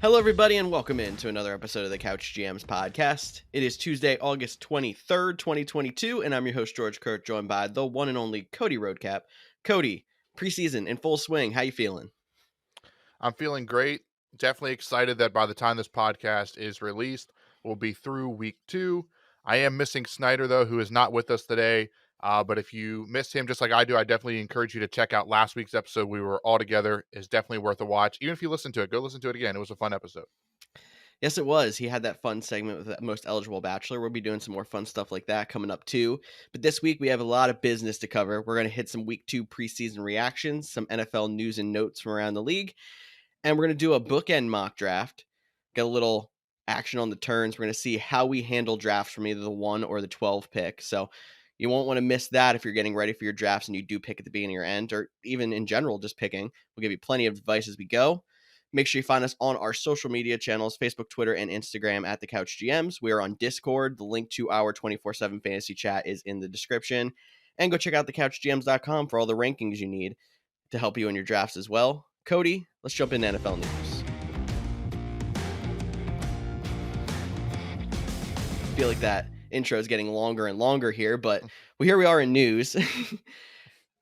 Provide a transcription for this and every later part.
Hello, everybody, and welcome into another episode of the Couch GMs podcast. It is Tuesday, August 23rd, 2022, and I'm your host, George Kerth, joined by the one and only Cody Roadcap. Cody, preseason in full swing. How you feeling? I'm feeling great. Definitely excited that by the time this podcast is released, we'll be through week 2. I am missing Snyder, though, who is not with us today. But if you miss him just like I do, I definitely encourage you to check out last week's episode. We were all together. It's definitely worth a watch. Even if you listen to it, go listen to it again. It was a fun episode. Yes, it was. He had that fun segment with the most eligible bachelor. We'll be doing some more fun stuff like that coming up too. But this week we have a lot of business to cover. We're going to hit some week 2 preseason reactions, some NFL news and notes from around the league, and we're going to do a bookend mock draft. Get a little action on the turns. We're going to see how we handle drafts from either the 1 or the 12 pick. So you won't want to miss that if you're getting ready for your drafts and you do pick at the beginning or end, or even in general, just picking. We'll give you plenty of advice as we go. Make sure you find us on our social media channels, Facebook, Twitter, and Instagram at the Couch GMs. We are on Discord. The link to our 24/7 fantasy chat is in the description. And go check out thecouchgms.com for all the rankings you need to help you in your drafts as well. Cody, let's jump into NFL news. I feel like that intro is getting longer and longer here, but here we are in news.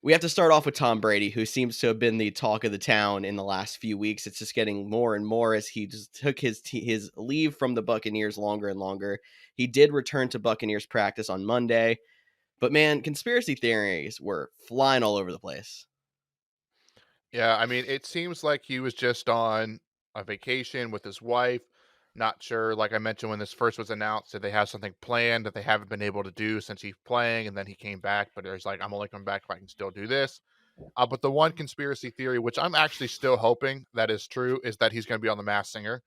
We have to start off with Tom Brady, who seems to have been the talk of the town in the last few weeks. It's just getting more and more as he just took his leave from the Buccaneers longer and longer. He did return to Buccaneers practice on Monday, but man, conspiracy theories were flying all over the place. Yeah, I mean, it seems like he was just on a vacation with his wife. Not sure, like I mentioned when this first was announced, that they have something planned that they haven't been able to do since he's playing, and then he came back. But there's like, I'm only coming back if I can still do this. But the one conspiracy theory, which I'm actually still hoping that is true, is that he's going to be on The Masked Singer.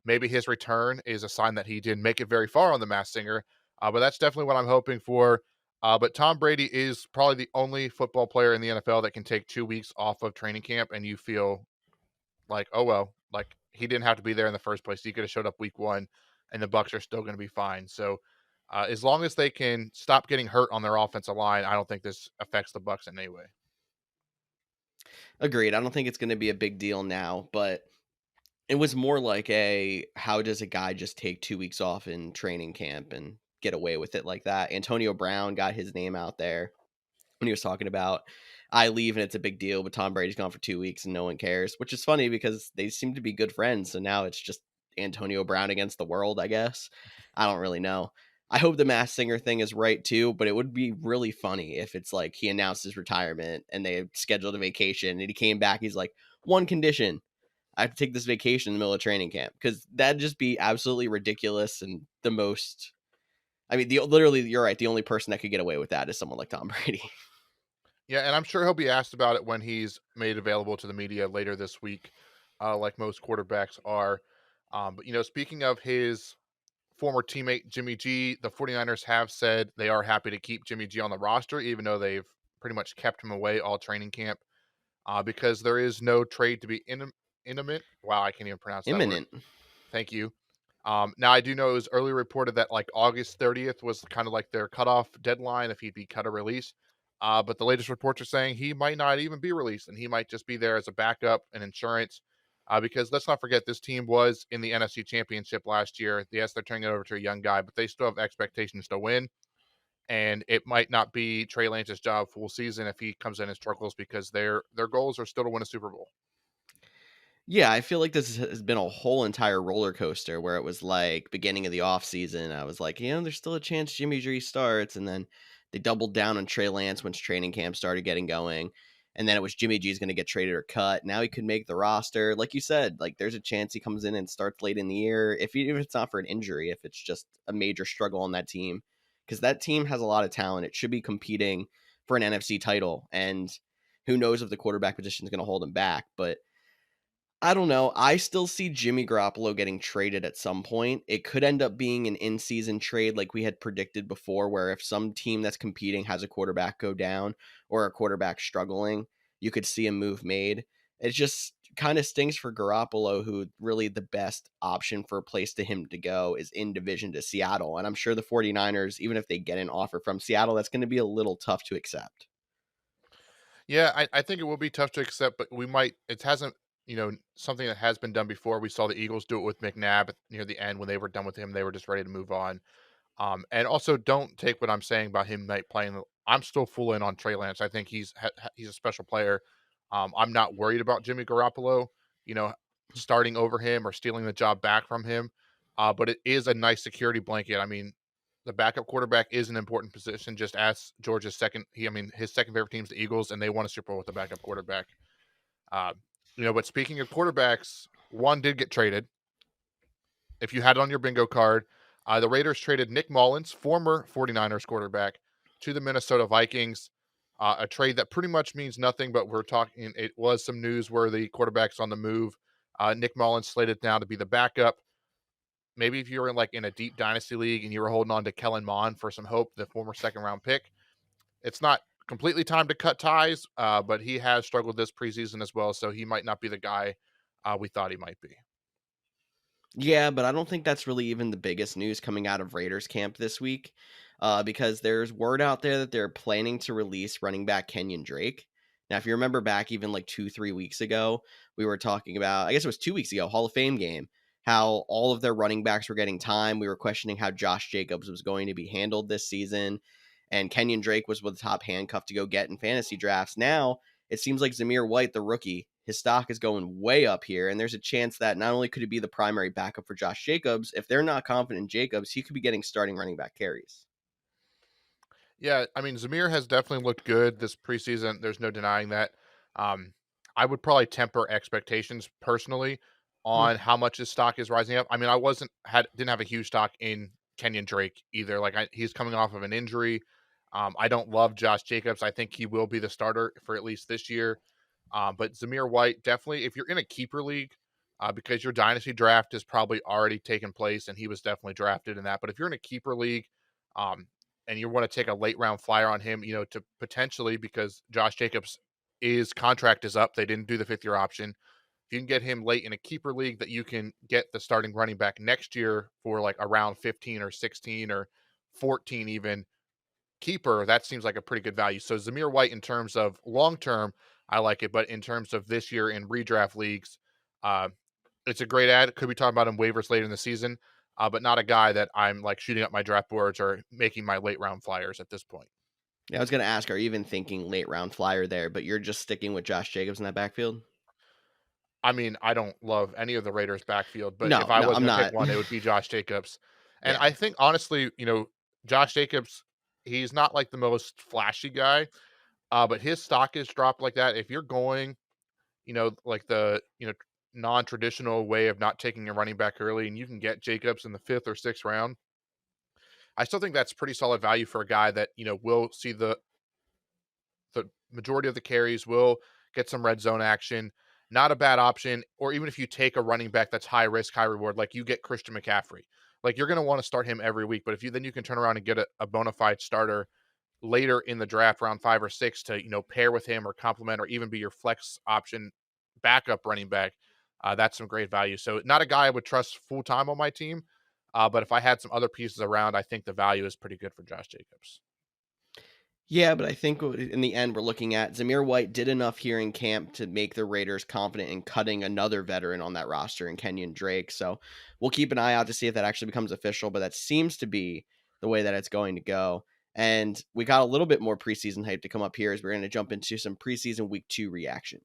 Maybe his return is a sign that he didn't make it very far on The Masked Singer, but that's definitely what I'm hoping for. But Tom Brady is probably the only football player in the NFL that can take 2 weeks off of training camp, and you feel like, oh well, like he didn't have to be there in the first place. He could have showed up week 1, and the Bucs are still going to be fine. So as long as they can stop getting hurt on their offensive line, I don't think this affects the Bucs in any way. Agreed. I don't think it's going to be a big deal now, but it was more like how does a guy just take 2 weeks off in training camp and get away with it like that? Antonio Brown got his name out there when he was talking about I leave and it's a big deal, but Tom Brady's gone for 2 weeks and no one cares, which is funny because they seem to be good friends. So now it's just Antonio Brown against the world, I guess. I don't really know. I hope the Masked Singer thing is right too, but it would be really funny if it's like he announced his retirement and they scheduled a vacation and he came back. He's like, one condition, I have to take this vacation in the middle of training camp, because that'd just be absolutely ridiculous and the most. I mean, literally, you're right. The only person that could get away with that is someone like Tom Brady. Yeah, and I'm sure he'll be asked about it when he's made available to the media later this week, like most quarterbacks are. But, speaking of his former teammate, Jimmy G, the 49ers have said they are happy to keep Jimmy G on the roster, even though they've pretty much kept him away all training camp because there is no trade to be imminent. Wow, I can't even pronounce that word. Imminent. Thank you. Now, I do know it was earlier reported that like August 30th was kind of like their cutoff deadline if he'd be cut or released. But the latest reports are saying he might not even be released and he might just be there as a backup and insurance. Because let's not forget, this team was in the NFC Championship last year. Yes, they're turning it over to a young guy, but they still have expectations to win. And it might not be Trey Lance's job full season if he comes in and struggles because their goals are still to win a Super Bowl. Yeah, I feel like this has been a whole entire roller coaster where it was like beginning of the offseason. I was like, there's still a chance Jimmy G starts. And then they doubled down on Trey Lance once training camp started getting going. And then it was Jimmy G's going to get traded or cut. Now he could make the roster. Like you said, like there's a chance he comes in and starts late in the year. Even if it's not for an injury, if it's just a major struggle on that team, because that team has a lot of talent. It should be competing for an NFC title. And who knows if the quarterback position is going to hold him back. But I don't know. I still see Jimmy Garoppolo getting traded at some point. It could end up being an in-season trade like we had predicted before, where if some team that's competing has a quarterback go down or a quarterback struggling, you could see a move made. It just kind of stings for Garoppolo, who really the best option for a place to him to go is in division to Seattle. And I'm sure the 49ers, even if they get an offer from Seattle, that's going to be a little tough to accept. Yeah, I think it will be tough to accept, but it hasn't something that has been done before. We saw the Eagles do it with McNabb near the end when they were done with him. They were just ready to move on. And also, don't take what I'm saying about him like playing. I'm still full in on Trey Lance. I think he's a special player. I'm not worried about Jimmy Garoppolo, you know, starting over him or stealing the job back from him. But it is a nice security blanket. I mean, the backup quarterback is an important position. Just ask George's second. His second favorite team's the Eagles, and they won a Super Bowl with the backup quarterback. Uh, but speaking of quarterbacks, one did get traded. If you had it on your bingo card, the Raiders traded Nick Mullins, former 49ers quarterback, to the Minnesota Vikings. A trade that pretty much means nothing, but we're talking, it was some news where the quarterback's on the move. Nick Mullins slated now to be the backup. Maybe if you were in a deep dynasty league and you were holding on to Kellen Mond for some hope, the former second round pick, it's not completely time to cut ties, but he has struggled this preseason as well, so he might not be the guy we thought he might be. Yeah, but I don't think that's really even the biggest news coming out of Raiders camp this week, because there's word out there that they're planning to release running back Kenyon Drake. Now, if you remember back even like 2, 3 weeks ago, we were talking about, I guess it was 2 weeks ago, Hall of Fame game, how all of their running backs were getting time. We were questioning how Josh Jacobs was going to be handled this season, and Kenyon Drake was the top handcuff to go get in fantasy drafts. Now, it seems like Zamir White, the rookie, his stock is going way up here, and there's a chance that not only could he be the primary backup for Josh Jacobs, if they're not confident in Jacobs, he could be getting starting running back carries. Yeah, I mean, Zamir has definitely looked good this preseason. There's no denying that. Um, I would probably temper expectations personally Hmm. on how much his stock is rising up. I mean, I didn't have a huge stock in Kenyon Drake either. He's coming off of an injury. I don't love Josh Jacobs. I think he will be the starter for at least this year. But Zamir White, definitely, if you're in a keeper league, because your dynasty draft has probably already taken place and he was definitely drafted in that. But if you're in a keeper league, um, and you want to take a late round flyer on him, to potentially, because Josh Jacobs' his contract is up. They didn't do the 5th year option. If you can get him late in a keeper league that you can get the starting running back next year for like around 15 or 16 or 14 even keeper, that seems like a pretty good value. So Zamir White, in terms of long term, I like it. But in terms of this year in redraft leagues, uh, it's a great ad. Could be talking about him waivers later in the season, but not a guy that I'm like shooting up my draft boards or making my late round flyers at this point. Yeah, I was going to ask, are you even thinking late round flyer there, but you're just sticking with Josh Jacobs in that backfield? I mean, I don't love any of the Raiders' backfield, but if No, I no, was I'm going to pick not. one, it would be Josh Jacobs. And Yeah. I think honestly, Josh Jacobs, he's not like the most flashy guy, but his stock is dropped like that. If you're going, like the non-traditional way of not taking a running back early, and you can get Jacobs in the 5th or 6th round, I still think that's pretty solid value for a guy that will see the majority of the carries, will get some red zone action. Not a bad option. Or even if you take a running back that's high risk, high reward, like you get Christian McCaffrey, like you're going to want to start him every week. But if you can turn around and get a bona fide starter later in the draft, round 5 or 6, to pair with him or complement or even be your flex option backup running back, that's some great value. So not a guy I would trust full time on my team, but if I had some other pieces around, I think the value is pretty good for Josh Jacobs. Yeah, but I think in the end, we're looking at Zamir White did enough here in camp to make the Raiders confident in cutting another veteran on that roster in Kenyon Drake. So we'll keep an eye out to see if that actually becomes official, but that seems to be the way that it's going to go. And we got a little bit more preseason hype to come up here as we're going to jump into some preseason week 2 reactions.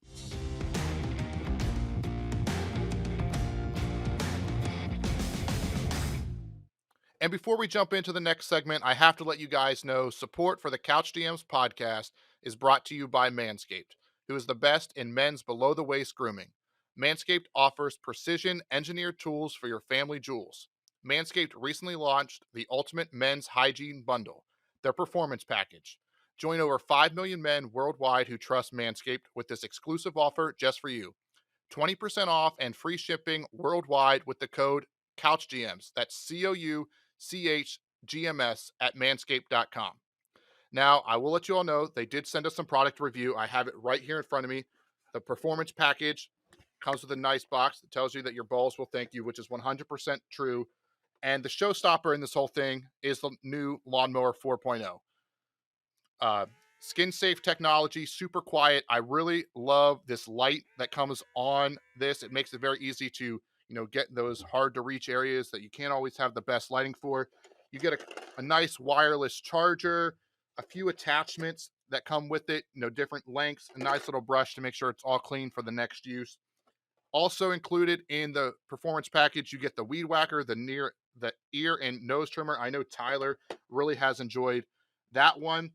And before we jump into the next segment, I have to let you guys know support for the Couch GMs podcast is brought to you by MANSCAPED, who is the best in men's below the waist grooming. MANSCAPED offers precision engineered tools for your family jewels. MANSCAPED recently launched the Ultimate Men's Hygiene Bundle, their performance package. Join over 5 million men worldwide who trust Manscaped with this exclusive offer just for you. 20% off and free shipping worldwide with the code CouchGMs. That's CouchGMS at manscaped.com. Now, I will let you all know they did send us some product review. I have it right here in front of me. The performance package comes with a nice box that tells you that your balls will thank you, which is 100% true. And the showstopper in this whole thing is the new Lawnmower 4.0. Skin safe technology, super quiet. I really love this light that comes on this. It makes it very easy to, get those hard to reach areas that you can't always have the best lighting for. You get a nice wireless charger, a few attachments that come with it, different lengths, a nice little brush to make sure it's all clean for the next use. Also included in the performance package, you get the weed whacker, the ear and nose trimmer. I know Tyler really has enjoyed that one.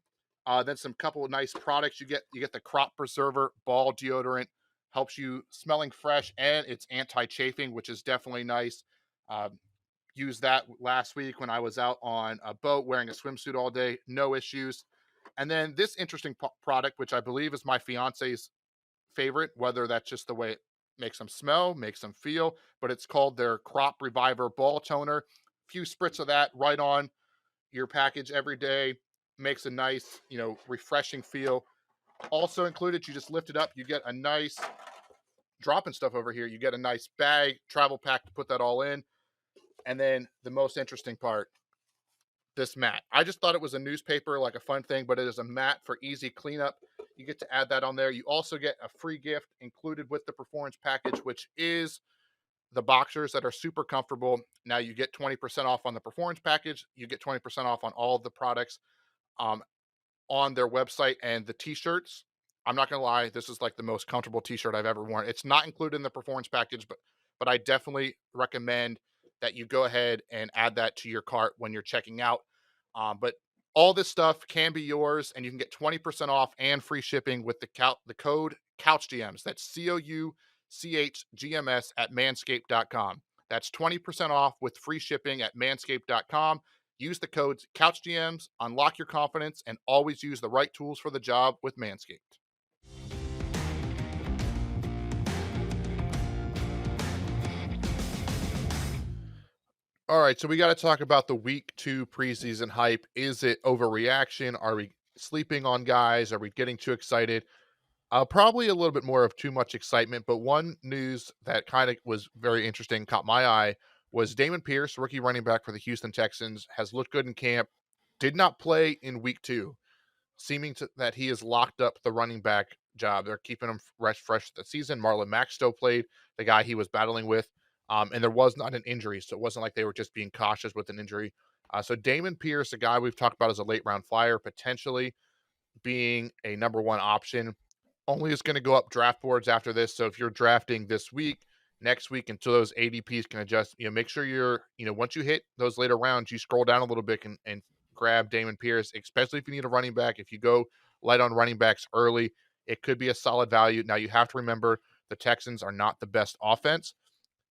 Then some couple of nice products. You get the crop preserver ball deodorant, helps you smelling fresh, and it's anti-chafing, which is definitely nice. Um, Used that last week when I was out on a boat wearing a swimsuit all day, no issues. And then this interesting product, which I believe is my fiance's favorite, whether that's just the way it makes them smell, makes them feel, but it's called their Crop Reviver Ball Toner. A few spritz of that right on your package every day makes a nice, refreshing feel. Also included, you just lift it up, you get a nice dropping stuff over here. You get a nice bag, travel pack to put that all in. And then the most interesting part, this mat. I just thought it was a newspaper, like a fun thing, but it is a mat for easy cleanup. You get to add that on there. You also get a free gift included with the performance package, which is the boxers that are super comfortable. Now you get 20% off on the performance package. You get 20% off on all of the products um, on their website, and the t-shirts. I'm not gonna lie, this is like the most comfortable t-shirt I've ever worn. It's not included in the performance package, but I definitely recommend that you go ahead and add that to your cart when you're checking out. But all this stuff can be yours, and you can get 20% off and free shipping with the code Couch GMs. That's COUCHGMS at manscaped.com. That's 20% off with free shipping at manscaped.com. Use the codes CouchGMs, unlock your confidence, and always use the right tools for the job with Manscaped. All right, so we got to talk about the week 2 preseason hype. Is it overreaction? Are we sleeping on guys? Are we getting too excited? Probably a little bit more of too much excitement, but one news that kind of was very interesting, caught my eye, was Damon Pierce, rookie running back for the Houston Texans, has looked good in camp, did not play in week 2, seeming that he has locked up the running back job. They're keeping him fresh the season. Marlon Mack still played, the guy he was battling with, and there was not an injury, so it wasn't like they were just being cautious with an injury. So Damon Pierce, a guy we've talked about as a late round flyer, potentially being a number one option, only is going to go up draft boards after this. So if you're drafting this week, next week, until those ADPs can adjust, make sure you're, once you hit those later rounds, you scroll down a little bit and grab Damon Pierce, especially if you need a running back. If you go light on running backs early, it could be a solid value. Now you have to remember the Texans are not the best offense.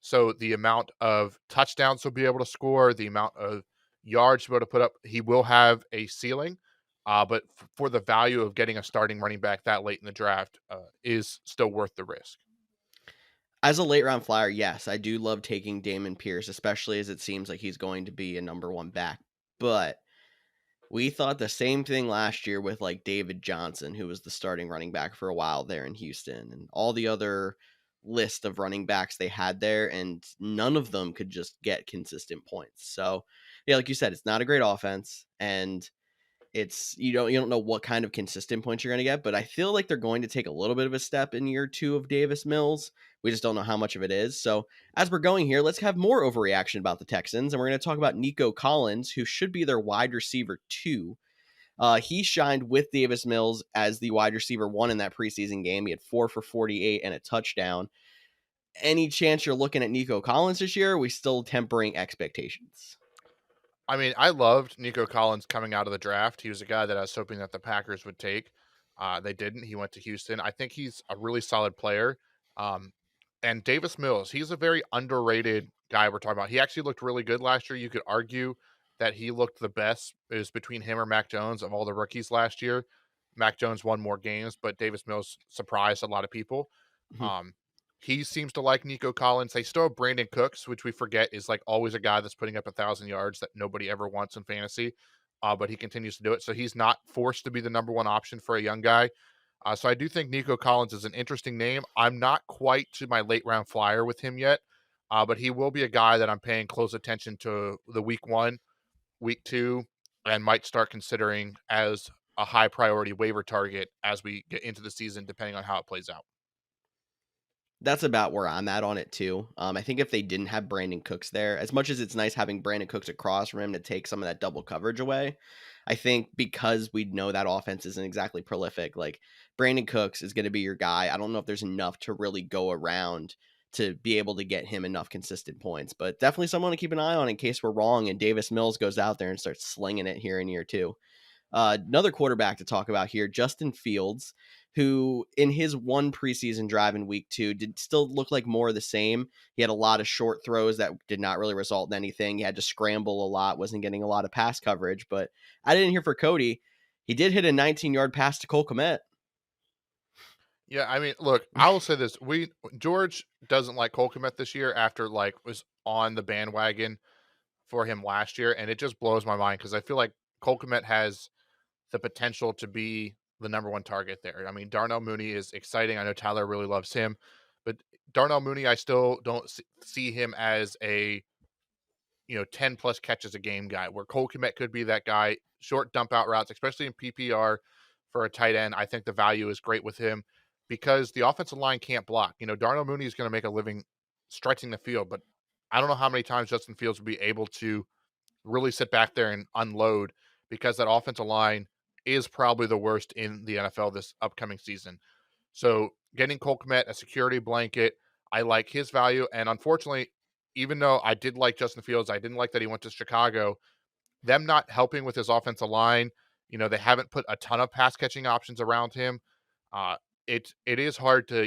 So the amount of touchdowns he'll be able to score, the amount of yards he'll be able to put up, he will have a ceiling. But for the value of getting a starting running back that late in the draft is still worth the risk. As a late round flyer, yes, I do love taking Damon Pierce, especially as it seems like he's going to be a number one back. But we thought the same thing last year with like David Johnson, who was the starting running back for a while there in Houston, and all the other list of running backs they had there, and none of them could just get consistent points. So, yeah, like you said, it's not a great offense, and it's you don't know what kind of consistent points you're going to get, but I feel like they're going to take a little bit of a step in year 2 of Davis Mills. We just don't know how much of it is. So, as we're going here, let's have more overreaction about the Texans, and we're going to talk about Nico Collins, who should be their wide receiver 2. He shined with Davis Mills as the wide receiver 1 in that preseason game. He had 4 for 48 and a touchdown. Any chance you're looking at Nico Collins this year? Or are we still tempering expectations? I mean, I loved Nico Collins coming out of the draft. He was a guy that I was hoping that the Packers would take. They didn't. He went to Houston. I think he's a really solid player. Um, and Davis Mills, he's a very underrated guy we're talking about. He actually looked really good last year. You could argue that he looked the best. It was between him or Mac Jones of all the rookies last year. Mac Jones won more games, but Davis Mills surprised a lot of people. Mhm. Um, he seems to like Nico Collins. They still have Brandon Cooks, which we forget is like always a guy that's putting up 1,000 yards that nobody ever wants in fantasy, but he continues to do it. So he's not forced to be the number one option for a young guy. So I do think Nico Collins is an interesting name. I'm not quite to my late round flyer with him yet, but he will be a guy that I'm paying close attention to the week 1, week 2, and might start considering as a high priority waiver target as we get into the season, depending on how it plays out. That's about where I'm at on it too. I think if they didn't have Brandon Cooks there, as much as it's nice having Brandon Cooks across from him to take some of that double coverage away, I think because we know that offense isn't exactly prolific, like Brandon Cooks is going to be your guy. I don't know if there's enough to really go around to be able to get him enough consistent points, but definitely someone to keep an eye on in case we're wrong and Davis Mills goes out there and starts slinging it here in year two. Another quarterback to talk about here, Justin Fields, who in his one preseason drive in week two did still look like more of the same. He had a lot of short throws that did not really result in anything. He had to scramble a lot, wasn't getting a lot of pass coverage. But I didn't hear for Cody. He did hit a 19-yard pass to Cole Kmet. Yeah, I mean, look, I will say this: George doesn't like Cole Kmet this year after like was on the bandwagon for him last year, and it just blows my mind because I feel like Cole Kmet has the potential to be the number one target there. I mean, Darnell Mooney is exciting. I know Tyler really loves him, but Darnell Mooney, I still don't see him as a 10 plus catches a game guy where Cole Kmet could be that guy, short dump out routes, especially in PPR for a tight end. I think the value is great with him because the offensive line can't block. Darnell Mooney is going to make a living stretching the field, but I don't know how many times Justin Fields will be able to really sit back there and unload because that offensive line is probably the worst in the NFL this upcoming season. So getting Cole Kmet a security blanket, I like his value. And unfortunately, even though I did like Justin Fields, I didn't like that he went to Chicago. Them not helping with his offensive line, they haven't put a ton of pass catching options around him. Uh, it is hard to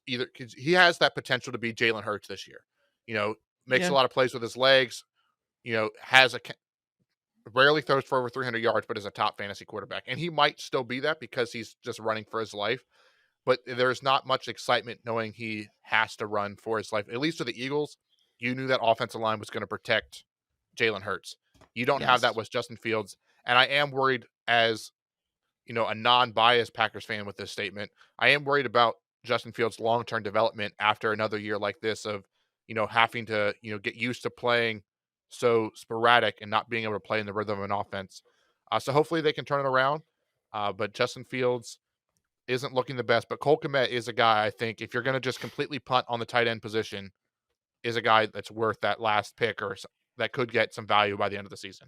either because he has that potential to be Jalen Hurts this year. Makes a Yeah. lot of plays with his legs. Has a rarely throws for over 300 yards, but is a top fantasy quarterback, and he might still be that because he's just running for his life. But there's not much excitement knowing he has to run for his life. At least with the Eagles, you knew that offensive line was going to protect Jalen Hurts. You don't have that Yes. with Justin Fields, and I am worried as a non-biased Packers fan with this statement. I am worried about Justin Fields' long-term development after another year like this of, having to, get used to playing so sporadic and not being able to play in the rhythm of an offense. So hopefully they can turn it around. But Justin Fields isn't looking the best. But Cole Kmet is a guy I think if you're going to just completely punt on the tight end position, is a guy that's worth that last pick that could get some value by the end of the season.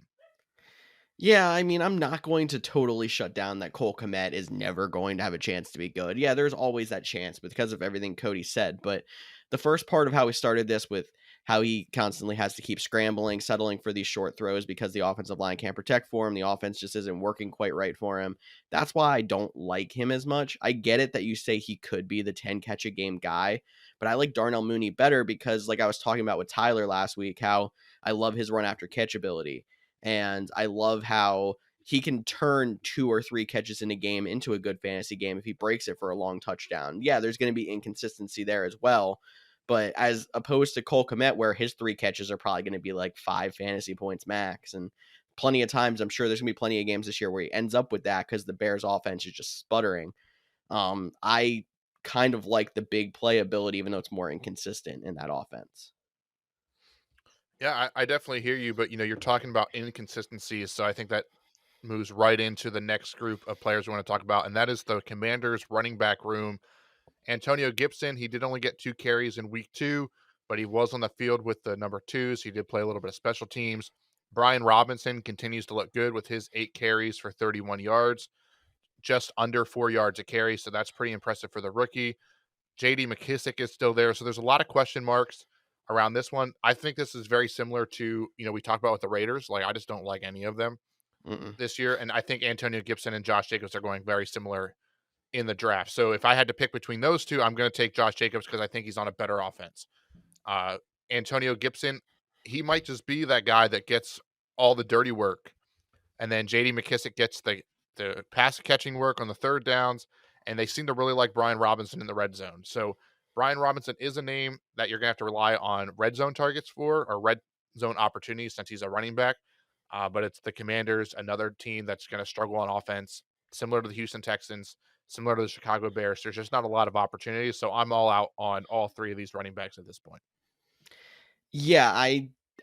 Yeah, I mean, I'm not going to totally shut down that Cole Kmet is never going to have a chance to be good. Yeah, there's always that chance because of everything Cody said. But the first part of how we started this with how he constantly has to keep scrambling, settling for these short throws because the offensive line can't protect for him. The offense just isn't working quite right for him. That's why I don't like him as much. I get it that you say he could be the 10 catch a game guy, but I like Darnell Mooney better because, like I was talking about with Tyler last week, how I love his run after catch ability. And I love how he can turn 2 or 3 catches in a game into a good fantasy game if he breaks it for a long touchdown. Yeah, there's going to be inconsistency there as well. But as opposed to Cole Kmet, where his 3 catches are probably going to be like 5 fantasy points max. And plenty of times, I'm sure there's going to be plenty of games this year where he ends up with that because the Bears offense is just sputtering. I kind of like the big playability, even though it's more inconsistent in that offense. Yeah, I definitely hear you, but you're talking about inconsistencies, so I think that moves right into the next group of players we want to talk about, and that is the Commanders running back room. Antonio Gibson, he did only get 2 carries in week 2, but he was on the field with the number 2s. He did play a little bit of special teams. Brian Robinson continues to look good with his 8 carries for 31 yards, just under 4 yards a carry, so that's pretty impressive for the rookie. JD McKissick is still there. So there's a lot of question marks around this one. I think this is very similar to, we talked about with the Raiders. Like, I just don't like any of them Mm-mm. this year. And I think Antonio Gibson and Josh Jacobs are going very similar in the draft. So if I had to pick between those two, I'm going to take Josh Jacobs because I think he's on a better offense. Uh, Antonio Gibson, he might just be that guy that gets all the dirty work, and then JD McKissick gets the pass catching work on the third downs, and they seem to really like Brian Robinson in the red zone. So Brian Robinson is a name that you're gonna have to rely on red zone targets for or red zone opportunities since he's a running back. But it's the Commanders, another team that's going to struggle on offense, similar to the Houston Texans, similar to the Chicago Bears. There's just not a lot of opportunities, so I'm all out on all 3 of these running backs at this point. Yeah,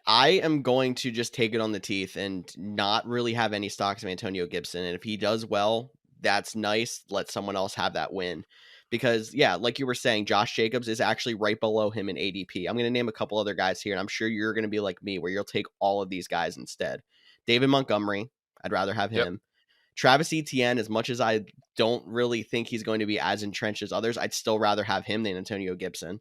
I am going to just take it on the teeth and not really have any stocks of Antonio Gibson. And if he does well, that's nice. Let someone else have that win. Because, yeah, like you were saying, Josh Jacobs is actually right below him in ADP. I'm going to name a couple other guys here, and I'm sure you're going to be like me, where you'll take all of these guys instead. David Montgomery, I'd rather have Yep. him. Travis Etienne, as much as I don't really think he's going to be as entrenched as others, I'd still rather have him than Antonio Gibson.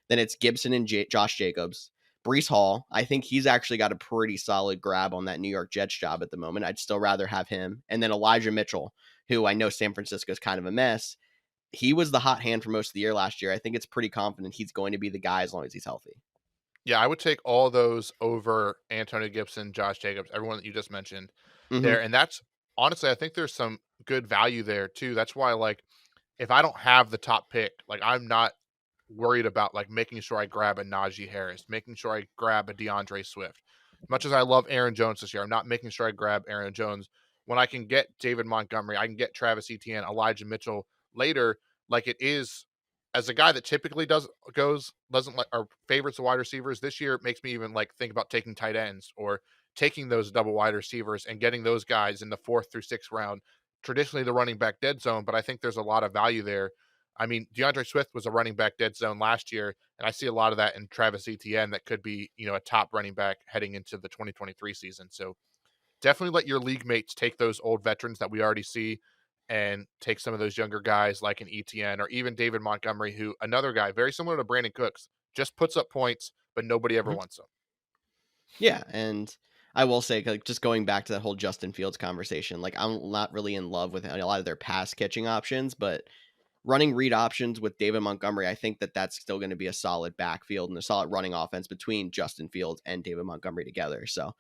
Then it's Gibson and Josh Jacobs. Brees Hall, I think he's actually got a pretty solid grab on that New York Jets job at the moment. I'd still rather have him. And then Elijah Mitchell, who I know San Francisco is kind of a mess. He was the hot hand for most of the year last year. I think it's pretty confident he's going to be the guy as long as he's healthy. Yeah, I would take all those over Antonio Gibson, Josh Jacobs, everyone that you just mentioned Mm-hmm. there. And that's honestly, I think there's some good value there too. That's why, like, if I don't have the top pick, like, I'm not worried about like making sure I grab a Najee Harris, making sure I grab a DeAndre Swift. As much as I love Aaron Jones this year, I'm not making sure I grab Aaron Jones when I can get David Montgomery, I can get Travis Etienne, Elijah Mitchell later. Like it is, as a guy that typically doesn't like or favorites the wide receivers this year, it makes me even like think about taking tight ends or taking those double wide receivers and getting those guys in the 4th through 6th round. Traditionally, the running back dead zone, but I think there's a lot of value there. I mean, DeAndre Swift was a running back dead zone last year, and I see a lot of that in Travis Etienne that could be, a top running back heading into the 2023 season. So definitely let your league mates take those old veterans that we already see and take some of those younger guys like an Etienne or even David Montgomery, who another guy very similar to Brandon Cooks, just puts up points, but nobody ever Mm-hmm. wants them. Yeah, and I will say, like, just going back to that whole Justin Fields conversation, like, I'm not really in love with a lot of their pass catching options, but running read options with David Montgomery, I think that that's still going to be a solid backfield and a solid running offense between Justin Fields and David Montgomery together. So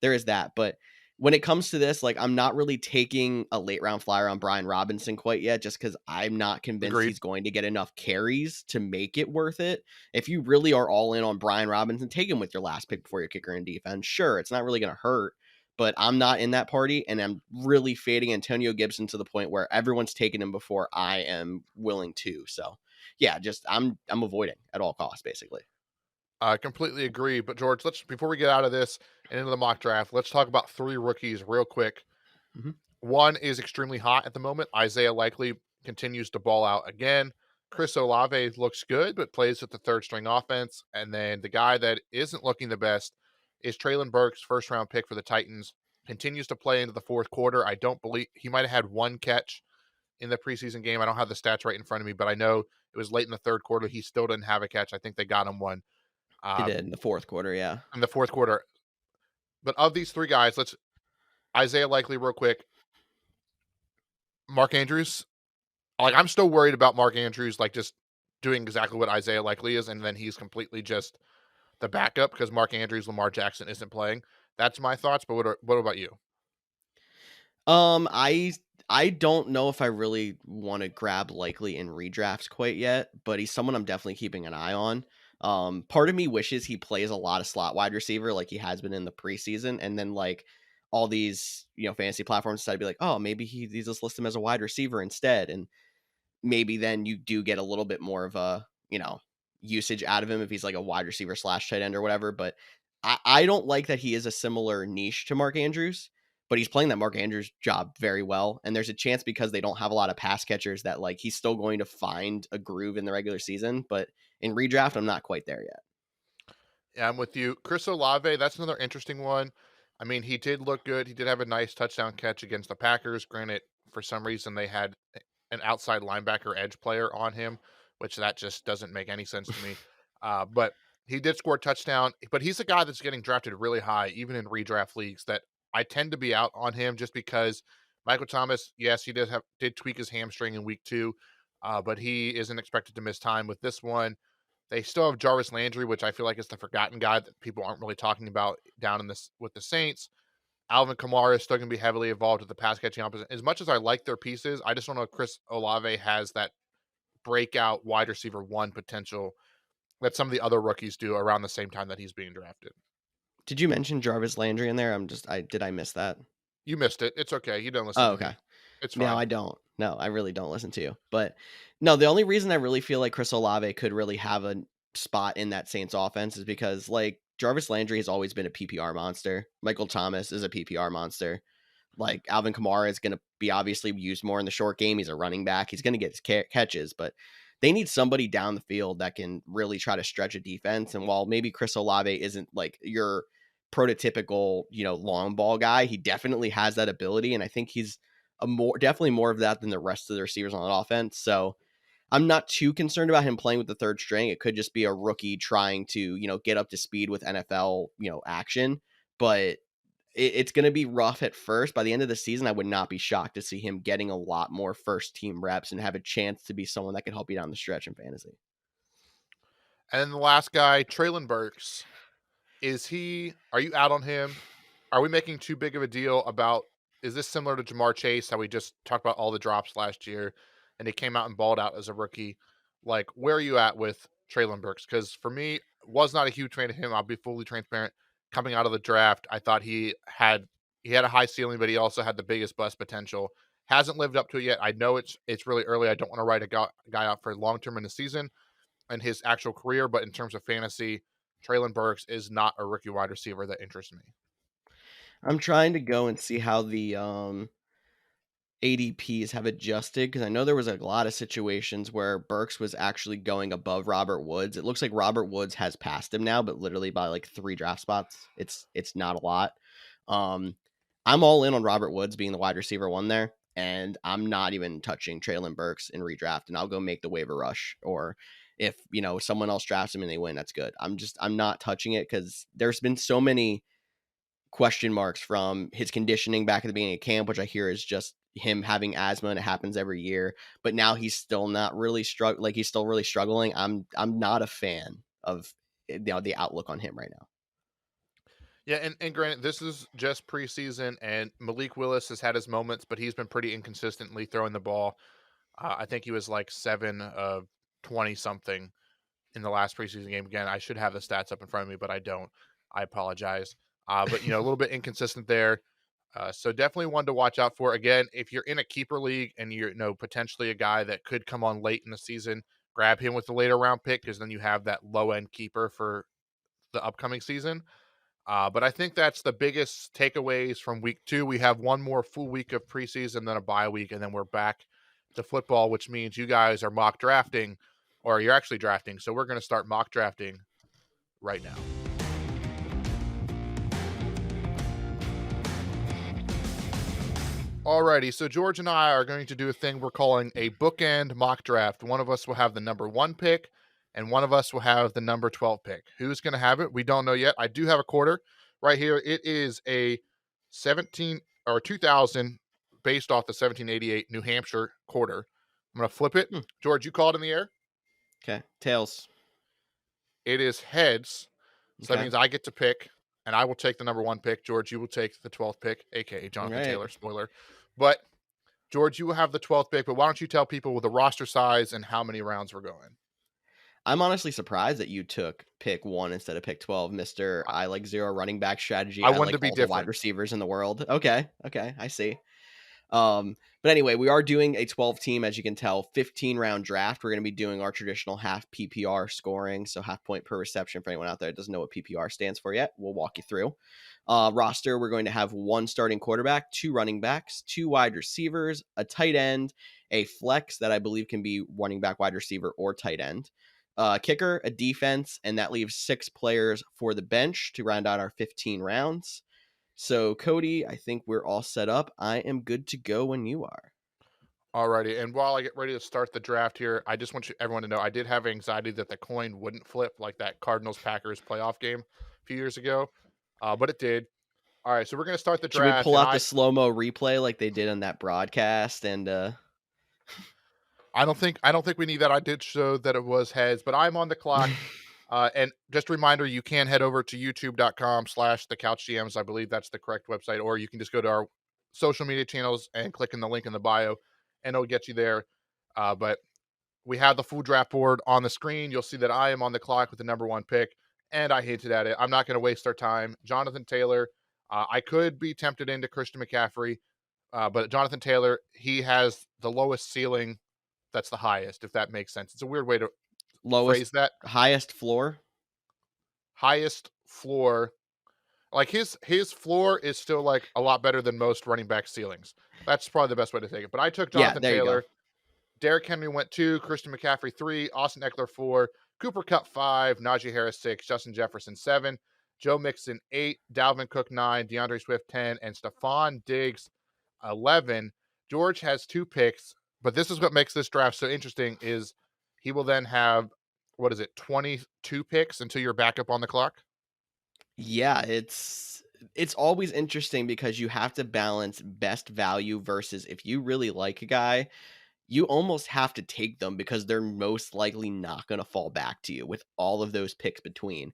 there is that. But when it comes to this, like, I'm not really taking a late round flyer on Brian Robinson quite yet, just because I'm not convinced Agreed. he's going to get enough carries to make it worth it. If you really are all in on Brian Robinson, take him with your last pick before your kicker and defense. Sure, it's not really going to hurt, but I'm not in that party, and I'm really fading Antonio Gibson to the point where everyone's taken him before I am willing to. So yeah, just I'm avoiding at all costs, basically. I completely agree. But George, let's before we get out of this and into the mock draft, let's talk about 3 rookies real quick. Mhm. One is extremely hot at the moment. Isaiah Likely continues to ball out again. Chris Olave looks good, but plays with the 3rd string offense. And then the guy that isn't looking the best is Traylon Burks, 1st round pick for the Titans. Continues to play into the 4th quarter. I don't believe he might have had 1 catch in the preseason game. I don't have the stats right in front of me, but I know it was late in the 3rd quarter. He still didn't have a catch. I think they got him one They uh, did in the fourth quarter, yeah. in the 4th quarter. But of these 3 guys, let's Isaiah Likely real quick. Mark Andrews, like, I'm still worried about Mark Andrews, like, just doing exactly what Isaiah Likely is, and then he's completely just the backup because Mark Andrews, Lamar Jackson isn't playing. That's my thoughts, but what about you? I don't know if I really want to grab Likely in redrafts quite yet, but he's someone I'm definitely keeping an eye on. Part of me wishes he plays a lot of slot wide receiver like he has been in the preseason, and then like all these fantasy platforms decide to be like, oh, maybe he just list him as a wide receiver instead, and maybe then you do get a little bit more of a usage out of him if he's like a wide receiver slash tight end or whatever. But I don't like that he is a similar niche to Mark Andrews, but he's playing that Mark Andrews job very well. And there's a chance because they don't have a lot of pass catchers that like he's still going to find a groove in the regular season. But in redraft, I'm not quite there yet. Yeah, I'm with you. Chris Olave, that's another interesting one. I mean, he did look good. He did have a nice touchdown catch against the Packers. Granted, for some reason they had an outside linebacker edge player on him, which that just doesn't make any sense to me. But he did score a touchdown. But he's a guy that's getting drafted really high, even in redraft leagues. That I tend to be out on him just because Michael Thomas, yes, he did tweak his hamstring in week 2, but he isn't expected to miss time with this one. They still have Jarvis Landry, which I feel like is the forgotten guy that people aren't really talking about down in this with the Saints. Alvin Kamara is still going to be heavily involved with the pass catching opposite. As much as I like their pieces, I just don't know if Chris Olave has that breakout wide receiver 1 potential that some of the other rookies do around the same time that he's being drafted. Did you mention Jarvis Landry in there? I did I miss that? You missed it. It's okay. You don't listen Oh, to okay. me. It's No, fine. I don't. No, I really don't listen to you. But no, the only reason I really feel like Chris Olave could really have a spot in that Saints offense is because like Jarvis Landry has always been a PPR monster. Michael Thomas is a PPR monster. Like Alvin Kamara is going to be obviously used more in the short game. He's a running back. He's going to get his catches, but they need somebody down the field that can really try to stretch a defense. And while maybe Chris Olave isn't like your prototypical, long ball guy, he definitely has that ability. And I think he's definitely more of that than the rest of the receivers on offense. So I'm not too concerned about him playing with the third string. It could just be a rookie trying to, get up to speed with NFL, action. But it's going to be rough at first. By the end of the season, I would not be shocked to see him getting a lot more first team reps and have a chance to be someone that can help you down the stretch in fantasy. And then the last guy, Traylon Burks. Are you out on him? Are we making too big of a deal about, is this similar to Jamar Chase, how we just talked about all the drops last year and he came out and balled out as a rookie? Like, where are you at with Traylon Burks? Because for me, was not a huge fan of him. I'll be fully transparent. Coming out of the draft, I thought he had a high ceiling, but he also had the biggest bust potential. Hasn't lived up to it yet. I know it's really early. I don't want to write a guy out for long term in the season and his actual career, but in terms of fantasy, Traylon Burks is not a rookie wide receiver that interests me. I'm trying to go and see how the ADPs have adjusted because I know there was a lot of situations where Burks was actually going above Robert Woods. It looks like Robert Woods has passed him now, but literally by like 3 draft spots. It's not a lot. Um, I'm all in on Robert Woods being the wide receiver one there, and I'm not even touching Traylon Burks in redraft, and I'll go make the waiver rush. Or if someone else drafts him and they win, that's good. I'm not touching it because there's been so many question marks from his conditioning back at the beginning of camp, which I hear is just him having asthma and it happens every year. But now he's still not really like he's still really struggling. I'm not a fan of the outlook on him right now. Yeah, and granted, this is just preseason, and Malik Willis has had his moments, but he's been pretty inconsistently throwing the ball. I think he was like 7 of 20 something in the last preseason game. Again, I should have the stats up in front of me, but I don't. I apologize. But a little bit inconsistent there. So definitely one to watch out for. Again, if you're in a keeper league and you're potentially a guy that could come on late in the season, grab him with the later round pick because then you have that low end keeper for the upcoming season. But I think that's the biggest takeaways from week 2. We have one more full week of preseason, then a bye week, and then we're back to football, which means you guys are mock drafting, or you're actually drafting. So we're going to start mock drafting right now. Alrighty, so George and I are going to do a thing we're calling a bookend mock draft. One of us will have the number 1 pick, and one of us will have the number 12 pick. Who's going to have it? We don't know yet. I do have a quarter right here. It is a 2000 based off the 1788 New Hampshire quarter. I'm going to flip it. George, you call it in the air. Okay, tails. It is heads. So Okay. that means I get to pick, and I will take the number 1 pick. George, you will take the 12th pick, aka Jonathan Taylor. Spoiler. But George, you will have the 12th pick, but why don't you tell people with the roster size and how many rounds we're going? I'm honestly surprised that you took pick 1 instead of pick 12, Mr. I like 0 running back strategy. I I wanted like to be all the wide different. receivers in the world. Okay, I see. But anyway, we are doing a 12 team, as you can tell, 15 round draft. We're going to be doing our traditional half PPR scoring. So half point per reception for anyone out there that doesn't know what PPR stands for yet. We'll walk you through. Roster, we're going to have 1 starting quarterback, 2 running backs, 2 wide receivers, a tight end, a flex that I believe can be running back, wide receiver, or tight end. Kicker, a defense, and that leaves 6 players for the bench to round out our 15 rounds. So, Cody, I think we're all set up. I am good to go when you are. Alrighty, and while I get ready to start the draft here, I just want everyone to know I did have anxiety that the coin wouldn't flip like that Cardinals-Packers playoff game a few years ago, but it did. All right, so we're going to start the Should we draft, pull and out the slow-mo replay like they did on that broadcast? And I don't think we need that. I did show that it was heads, but I'm on the clock. And just a reminder, you can head over to youtube.com/the Couch GMs. I believe that's the correct website, or you can just go to our social media channels and click in the link in the bio, and it'll get you there. But we have the full draft board on the screen. You'll see that I am on the clock with the number 1 pick, and I hinted at it. I'm not going to waste our time. Jonathan Taylor, I could be tempted into Christian McCaffrey, but Jonathan Taylor, he has the lowest ceiling. That's the highest, if that makes sense. It's a weird way to lowest, phrase that. highest floor. Highest floor. Like his floor is still like a lot better than most running back ceilings. That's probably the best way to take it. But I took Yeah, Jonathan there you go. Taylor. Derrick Henry went 2, Christian McCaffrey 3, Austin Eckler 4, Cooper Kupp 5, Najee Harris 6, Justin Jefferson 7, Joe Mixon 8, Dalvin Cook 9, DeAndre Swift 10, and Stephon Diggs 11. George has 2 picks, but this is what makes this draft so interesting is he will then have, what is it, 22 picks until you're back up on the clock? Yeah, it's always interesting because you have to balance best value versus if you really like a guy, you almost have to take them because they're most likely not going to fall back to you with all of those picks between.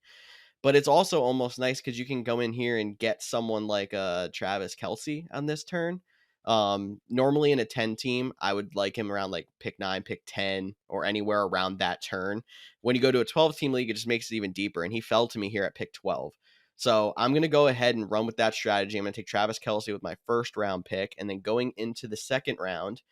But it's also almost nice because you can go in here and get someone like Travis Kelsey on this turn. Normally in a 10 team, I would like him around like pick 9, pick 10, or anywhere around that turn. When you go to a 12 team league, it just makes it even deeper. And he fell to me here at pick 12. So I'm going to go ahead and run with that strategy. I'm going to take Travis Kelsey with my first round pick. And then going into the second round,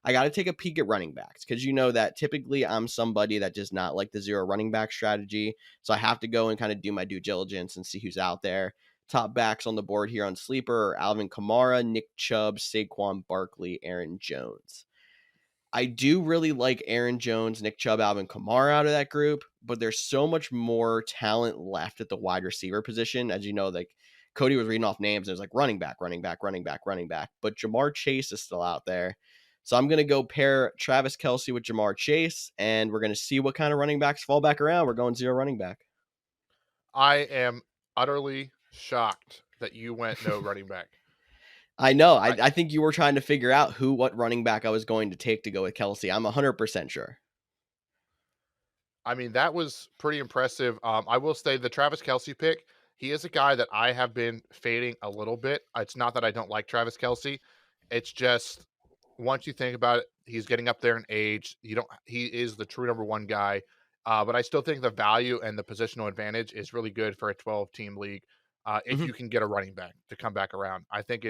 I got to take a peek at running backs because you know that typically I'm somebody that does not like the zero running back strategy. So I have to go and kind of do my due diligence and see who's out there. Top backs on the board here on Sleeper are Alvin Kamara, Nick Chubb, Saquon Barkley, Aaron Jones. I do really like Aaron Jones, Nick Chubb, Alvin Kamara out of that group, but there's so much more talent left at the wide receiver position. As you know, like Cody was reading off names, and there's like running back, running back, running back, running back. But Jamar Chase is still out there. So I'm going to go pair Travis Kelsey with Jamar Chase, and we're going to see what kind of running backs fall back around. We're going zero running back. I am utterly shocked that you went no running back. I know. I, I I think you were trying to figure out what running back I was going to take to go with Kelsey. I'm 100% sure. I mean, that was pretty impressive. I will say the Travis Kelsey pick, he is a guy that I have been fading a little bit. It's not that I don't like Travis Kelsey. It's just once you think about it, he's getting up there in age. He is the true number one guy. But I still think the value and the positional advantage is really good for a 12 team league. If Mhm. you can get a running back to come back around, I think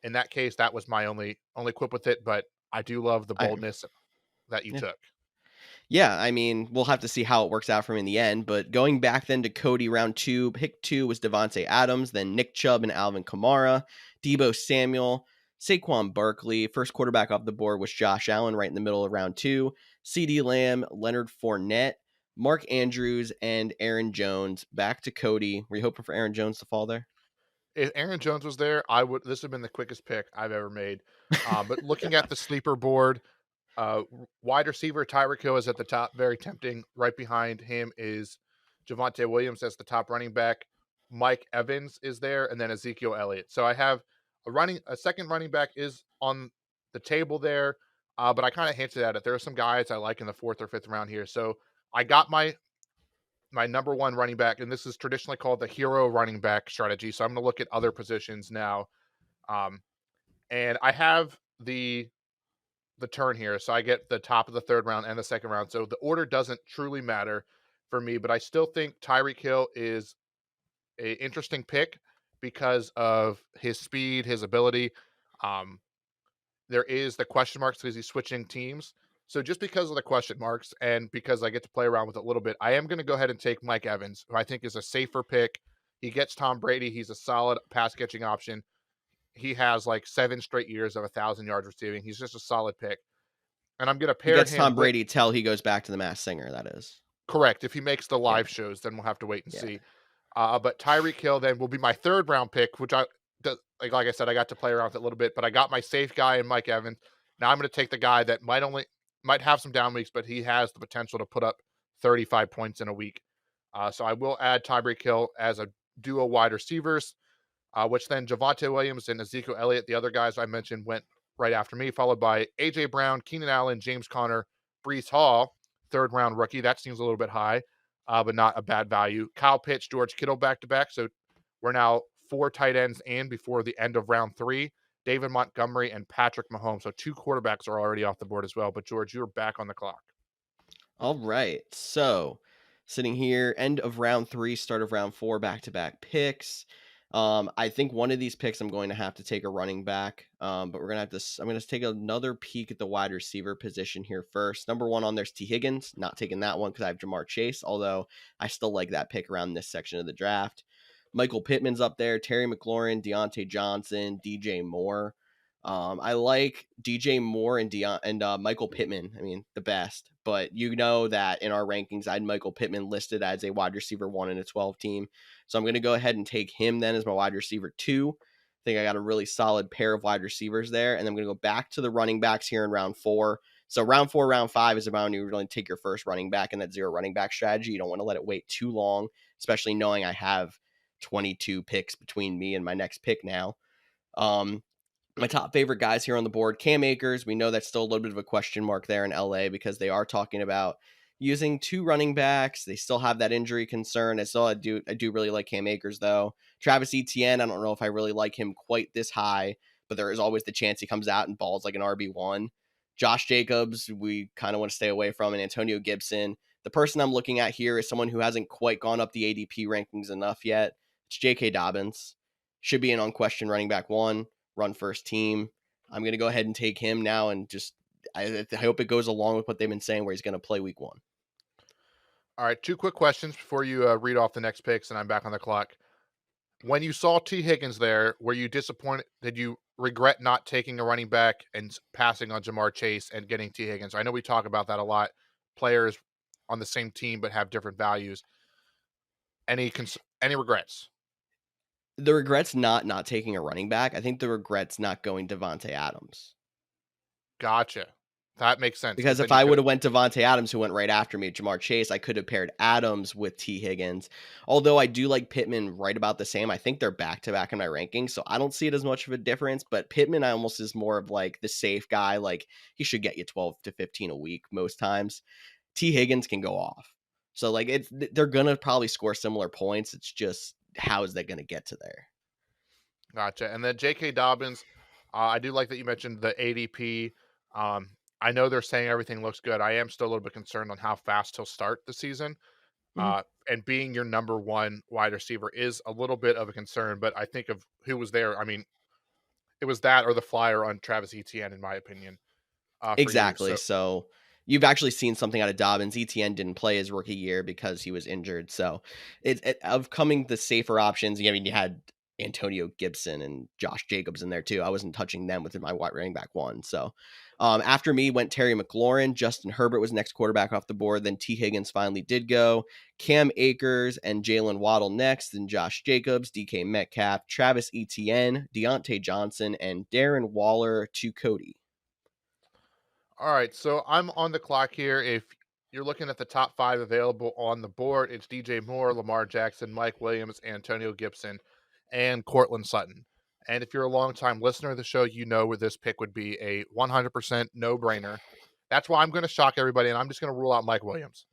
in that case, that was my only quip with it, but I do love the I, boldness that you yeah. took. Yeah, I mean, we'll have to see how it works out for him in the end. But going back then to Cody round two, pick two was Devontae Adams, then Nick Chubb and Alvin Kamara, Debo Samuel, Saquon Barkley. First quarterback off the board was Josh Allen right in the middle of round two, CD Lamb, Leonard Fournette, Mark Andrews, and Aaron Jones. Back to Cody. Were you hoping for Aaron Jones to fall there? If Aaron Jones was there, I would this would have been the quickest pick I've ever made. But looking at the sleeper board, wide receiver Tyreek Hill is at the top, very tempting. Right behind him is Javonte Williams as the top running back. Mike Evans is there, and then Ezekiel Elliott. So I have a second running back is on the table there, but I kind of hinted at it. There are some guys I like in the fourth or fifth round here. So I got my number one running back, and this is traditionally called the hero running back strategy. So I'm going to look at other positions now. Um, and I have the turn here. So I get the top of the third round and the second round. So the order doesn't truly matter for me, but I still think Tyreek Hill is a interesting pick because of his speed, his ability. Um, there is the question marks because he's switching teams. So just because of the question marks and because I get to play around with it a little bit, I am going to go ahead and take Mike Evans, who I think is a safer pick. He gets Tom Brady. He's a solid pass catching option. He has like 7 straight years of 1,000 yards receiving. He's just a solid pick. And I'm going to He pair gets him Tom with Brady till he goes back to the Masked Singer, that is. correct. If he makes the Yeah, live shows, then we'll have to wait and yeah. see. But Tyreek Hill then will be my third round pick, which like I said, I got to play around with it a little bit, but I got my safe guy in Mike Evans. Now I'm going to take the guy that might have some down weeks, but he has the potential to put up 35 points in a week. So I will add Tyreek Hill as a duo wide receivers, which then Javonte Williams and Ezekiel Elliott, the other guys I mentioned, went right after me, followed by AJ Brown, Keenan Allen, James Conner, Brees Hall, third round rookie. That seems a little bit high, but not a bad value. Kyle Pitts, George Kittle back to back. So we're now 4 tight ends in before the end of round three. David Montgomery and Patrick Mahomes. So 2 quarterbacks are already off the board as well. But George, you're back on the clock. All right. So sitting here, end of round three, start of round four, back to back picks. I think one of these picks I'm going to have to take a running back, but we're gonna have to. I'm gonna take another peek at the wide receiver position here first. Number one on there's T Higgins. Not taking that one because I have Jamar Chase, although I still like that pick around this section of the draft. Michael Pittman's up there. Terry McLaurin, Deontay Johnson, DJ Moore. I like DJ Moore and Michael Pittman. I mean, the best. But you know that in our rankings, I had Michael Pittman listed as a wide receiver 1 in a 12 team. So I'm going to go ahead and take him then as my wide receiver 2. I think I got a really solid pair of wide receivers there. And I'm going to go back to the running backs here in round 4. So round 4, round 5 is about when you really take your first running back in that zero running back strategy. You don't want to let it wait too long, especially knowing I have 22 picks between me and my next pick now. My top favorite guys here on the board, Cam Akers. We know that's still a little bit of a question mark there in LA because they are talking about using 2 running backs. They still have that injury concern. I do really like Cam Akers though. Travis Etienne, I don't know if I really like him quite this high, but there is always the chance he comes out and balls like an RB1. Josh Jacobs, we kind of want to stay away from, and Antonio Gibson. The person I'm looking at here is someone who hasn't quite gone up the ADP rankings enough yet. It's J.K. Dobbins. Should be an unquestioned running back 1, run first team. I'm going to go ahead and take him now, and just I hope it goes along with what they've been saying, where he's going to play week 1. All right, 2 quick questions before you read off the next picks, and I'm back on the clock. When you saw T. Higgins there, were you disappointed? Did you regret not taking a running back and passing on Jamar Chase and getting T. Higgins? I know we talk about that a lot. Players on the same team but have different values. Any regrets? The regret's not taking a running back. I think the regret's not going Devontae Adams. Gotcha. That makes sense because Because then if you I could would have went Devontae Adams, who went right after me, Jamar Chase, I could have paired Adams with T. Higgins. Although I do like Pittman right about the same. I think they're back to back in my rankings, so I don't see it as much of a difference. But Pittman, I almost is more of like the safe guy. Like he should get you 12 to 15 a week most times. T. Higgins can go off. So like they're gonna probably score similar points. It's just how is that gonna get to there? Gotcha. And then J.K. Dobbins, I do like that you mentioned the ADP. Um, I know they're saying everything looks good. I am still a little bit concerned on how fast he'll start the season. Mhm. And being your number 1 wide receiver is a little bit of a concern, but I think of who was there. I mean, it was that or the flyer on Travis Etienne, in my opinion, for you. Exactly. So So you've actually seen something out of Dobbins. ETN didn't play his rookie year because he was injured. So of coming the safer options. I mean, you had Antonio Gibson and Josh Jacobs in there too. I wasn't touching them within my wide running back 1. So after me went Terry McLaurin. Justin Herbert was next quarterback off the board. Then T. Higgins finally did go. Cam Akers and Jalen Waddle next. Then Josh Jacobs, DK Metcalf, Travis Etienne, Deontay Johnson, and Darren Waller to Cody. all right, so I'm on the clock here. If you're looking at the top 5 available on the board, it's DJ Moore, Lamar Jackson, Mike Williams, Antonio Gibson, and Cortland Sutton. And if you're a longtime listener of the show, you know where this pick would be a 100% no-brainer. That's why I'm going to shock everybody, and I'm just going to rule out Mike Williams.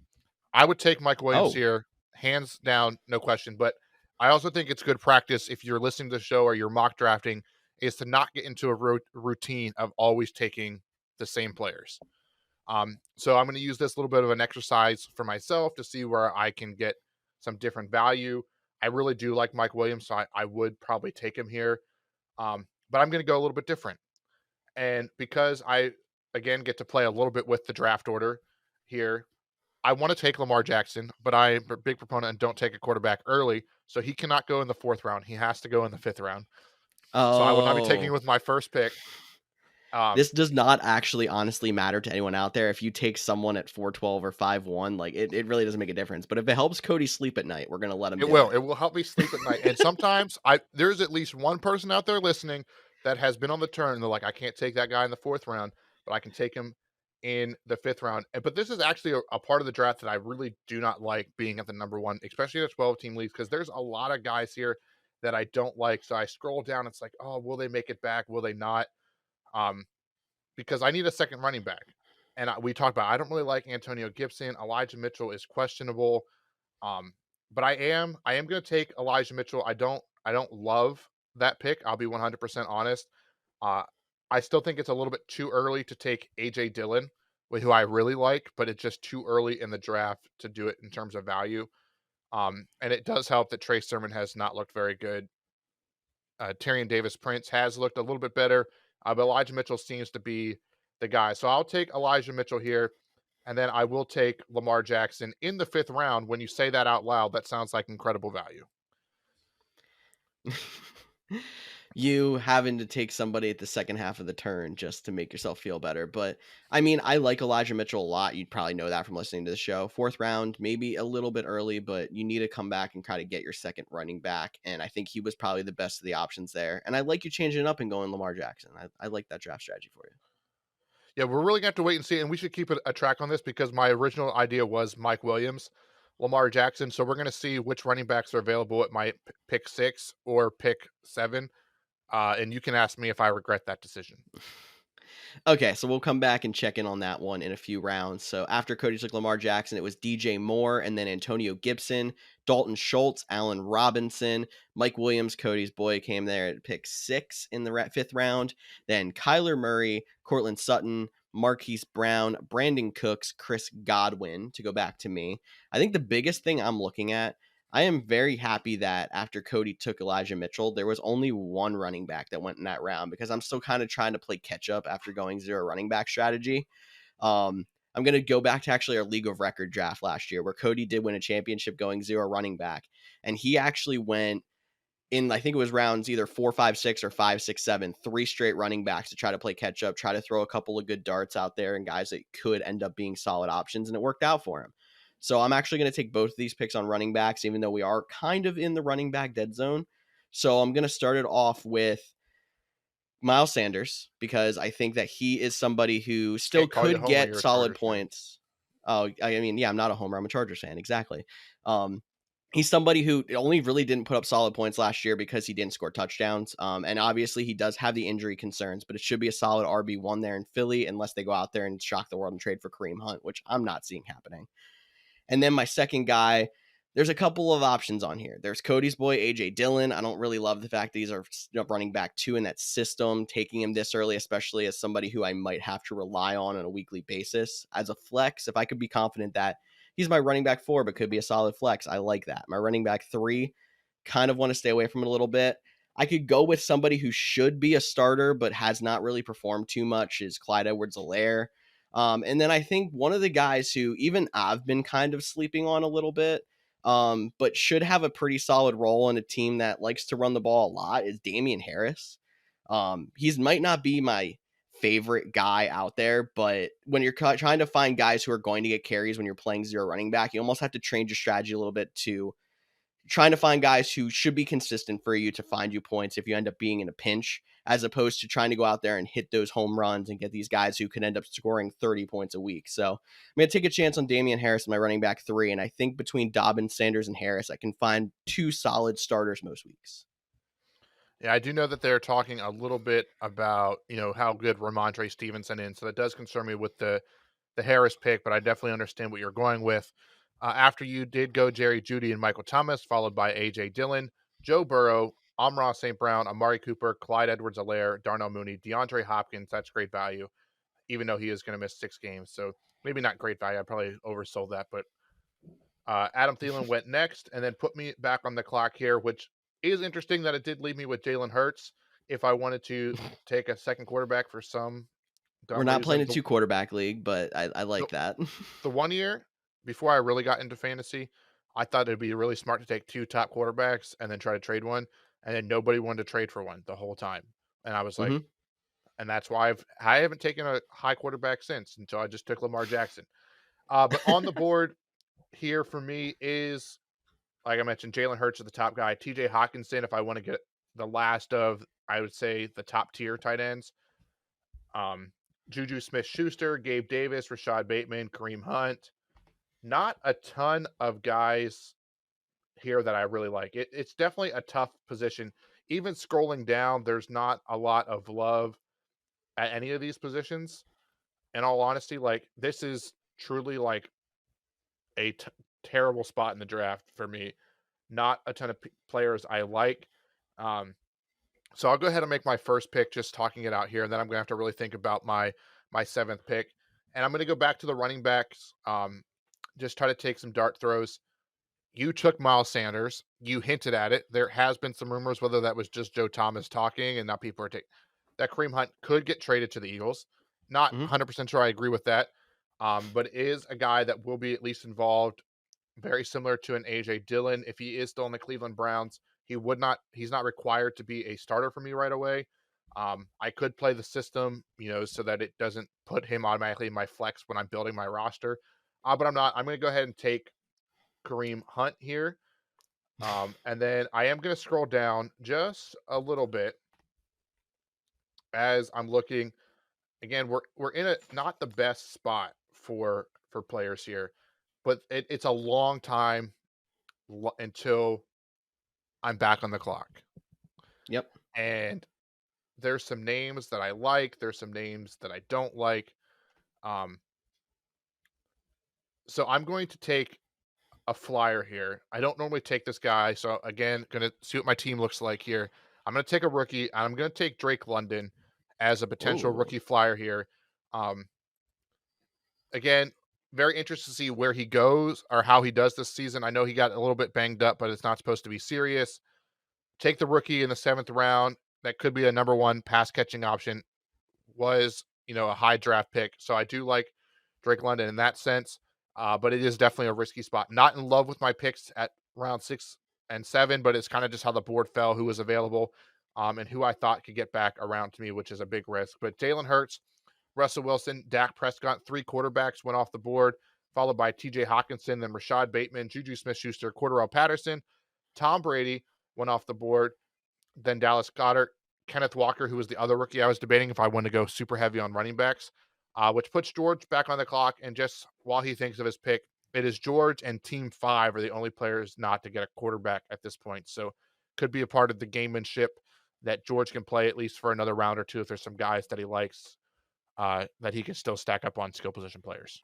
I would take Mike Williams Oh, here, hands down, no question. But I also think it's good practice if you're listening to the show or you're mock drafting, is to not get into a routine of always taking the same players. So I'm going to use this little bit of an exercise for myself to see where I can get some different value. I really do like Mike Williams, so I would probably take him here. But I'm going to go a little bit different. And because I, again, get to play a little bit with the draft order here, I want to take Lamar Jackson, but I'm a big proponent and don't take a quarterback early. So he cannot go in the 4th round. He has to go in the 5th round. So I will not be taking him oh. with my first pick. Um, This does not actually honestly matter to anyone out there. If you take someone at 412 or 5-1, like it really doesn't make a difference. But if it helps Cody sleep at night, we're gonna let him It do will. it. It will help me sleep at night. And sometimes there's at least one person out there listening that has been on the turn and they're like, I can't take that guy in the 4th round, but I can take him in the 5th round. But this is actually a part of the draft that I really do not like being at the number 1, especially in a 12-team league, because there's a lot of guys here that I don't like. So I scroll down. It's like, oh, will they make it back? Will they not? Um, because I need a second running back. And we talked about I don't really like Antonio Gibson. Elijah Mitchell is questionable. Um, but I am going to take Elijah Mitchell. I don't love that pick. I'll be 100% honest. Uh, I still think it's a little bit too early to take AJ Dillon, who I really like, but it's just too early in the draft to do it in terms of value. And it does help that Trey Sermon has not looked very good. Tyrion Davis Prince has looked a little bit better, but Elijah Mitchell seems to be the guy. So I'll take Elijah Mitchell here, and then I will take Lamar Jackson in the 5th round. When you say that out loud, that sounds like incredible value. You having to take somebody at the second half of the turn just to make yourself feel better. But I mean, I like Elijah Mitchell a lot. You'd probably know that from listening to the show. 4th round, maybe a little bit early, but you need to come back and try to get your second running back. And I think he was probably the best of the options there. And I like you changing it up and going Lamar Jackson. I like that draft strategy for you. Yeah, we're really gonna have to wait and see, and we should keep a track on this because my original idea was Mike Williams, Lamar Jackson. So we're gonna see which running backs are available at my pick 6 or pick 7, and you can ask me if I regret that decision. Okay, so we'll come back and check in on that one in a few rounds. So after Cody took Lamar Jackson, it was DJ Moore and then Antonio Gibson, Dalton Schultz, Allen Robinson, Mike Williams, Cody's boy, came there at pick 6 in the 5th round. Then Kyler Murray, Cortland Sutton, Marquise Brown, Brandon Cooks, Chris Godwin to go back to me. I think the biggest thing I'm looking at, I am very happy that after Cody took Elijah Mitchell, there was only one running back that went in that round because I'm still kind of trying to play catch up after going 0 running back strategy. I'm going to go back to actually our League of Record draft last year where Cody did win a championship going 0 running back. And he actually went in, I think it was rounds either 4, 5, 6 or 5, 6, 7, 3 straight running backs to try to play catch up, try to throw a couple of good darts out there and guys that could end up being solid options. And it worked out for him. So I'm actually going to take both of these picks on running backs, even though we are kind of in the running back dead zone. So I'm going to start it off with Miles Sanders because I think that he is somebody who still Can't call you a could homer. get You're a solid Chargers fan. points. Oh, I mean, yeah, I'm not a homer. I'm a Chargers fan. Exactly. Um, he's somebody who only really didn't put up solid points last year because he didn't score touchdowns. And obviously he does have the injury concerns, but it should be a solid RB1 there in Philly unless they go out there and shock the world and trade for Kareem Hunt, which I'm not seeing happening. And then my second guy, there's a couple of options on here. There's Cody's boy, AJ Dillon. I don't really love the fact that he's our running back 2 in that system, taking him this early, especially as somebody who I might have to rely on a weekly basis. As a flex, if I could be confident that he's my running back 4, but could be a solid flex, I like that. My running back 3, kind of want to stay away from it a little bit. I could go with somebody who should be a starter, but has not really performed too much is Clyde Edwards-Helaire. And then I think one of the guys who even I've been kind of sleeping on a little bit, but should have a pretty solid role in a team that likes to run the ball a lot is Damian Harris. He's might not be my favorite guy out there, but when you're trying to find guys who are going to get carries when you're playing 0 running back, you almost have to change your strategy a little bit to trying to find guys who should be consistent for you to find you points if you end up being in a pinch, as opposed to trying to go out there and hit those home runs and get these guys who can end up scoring 30 points a week. So I'm going to take a chance on Damian Harris in my running back 3. And I think between Dobbins, Sanders, and Harris, I can find 2 solid starters most weeks. Yeah, I do know that they're talking a little bit about, how good Ramondre Stevenson is. So that does concern me with the Harris pick, but I definitely understand what you're going with. After you did go Jerry Judy and Michael Thomas, followed by AJ Dillon, Joe Burrow, Amon St. Brown, Amari Cooper, Clyde Edwards-Helaire, Darnell Mooney, DeAndre Hopkins. That's great value, even though he is going to miss 6 games. So maybe not great value. I probably oversold that, but Adam Thielen went next and then put me back on the clock here, which is interesting that it did leave me with Jalen Hurts. If I wanted to take a second quarterback for some We're dumb not playing reason, a 2 quarterback league, but I the, like that. the 1 year before I really got into fantasy, I thought it'd be really smart to take 2 top quarterbacks and then try to trade one. And then nobody wanted to trade for one the whole time. And I was like, hmm and that's why I haven't taken a high quarterback since until I just took Lamar Jackson. But on the board here for me is, like I mentioned, Jalen Hurts is the top guy. TJ Hawkinson, if I want to get the last of, I would say, the top tier tight ends. Um, Juju Smith Schuster, Gabe Davis, Rashad Bateman, Kareem Hunt. Not a ton of guys here that I really like. It's definitely a tough position. Even scrolling down, there's not a lot of love at any of these positions. In all honesty, like this is truly like a terrible spot in the draft for me. Not a ton of players I like. Um, so I'll go ahead and make my first pick, just talking it out here, and then I'm gonna have to really think about my seventh pick. And I'm gonna go back to the running backs. Just try to take some dart throws. You took Miles Sanders. You hinted at it. There has been some rumors, whether that was just Joe Thomas talking and now people are taking that Kareem Hunt could get traded to the Eagles. Not Mhm. 100% sure I agree with that, but is a guy that will be at least involved, very similar to an AJ Dillon. If he is still in the Cleveland Browns, he's not required to be a starter for me right away. I could play the system, so that it doesn't put him automatically in my flex when I'm building my roster. But I'm not. I'm going to go ahead and take Kareem Hunt here. And then I am going to scroll down just a little bit as I'm looking. Again, we're in a not the best spot for players here, but it's a long time until I'm back on the clock. Yep. And there's some names that I like. There's some names that I don't like. Um, so I'm going to take a flyer here. I don't normally take this guy. So again, gonna see what my team looks like here. I'm gonna take a rookie. And I'm gonna take Drake London as a potential Ooh. rookie flyer here. Um, again, very interested to see where he goes or how he does this season. I know he got a little bit banged up, but it's not supposed to be serious. Take the rookie in the 7th round. That could be a number one pass catching option. Was, a high draft pick. So I do like Drake London in that sense. But it is definitely a risky spot. Not in love with my picks at round 6 and 7, but it's kind of just how the board fell, who was available, and who I thought could get back around to me, which is a big risk. But Jalen Hurts, Russell Wilson, Dak Prescott, 3 quarterbacks went off the board, followed by TJ Hawkinson, then Rashad Bateman, Juju Smith Schuster, Cordero Patterson. Tom Brady went off the board, then Dallas Goddard, Kenneth Walker, who was the other rookie I was debating if I wanted to go super heavy on running backs, which puts George back on the clock. And just while he thinks of his pick, it is George and Team 5 are the only players not to get a quarterback at this point. So could be a part of the gamemanship that George can play at least for another round or two if there's some guys that he likes that he can still stack up on skill position players.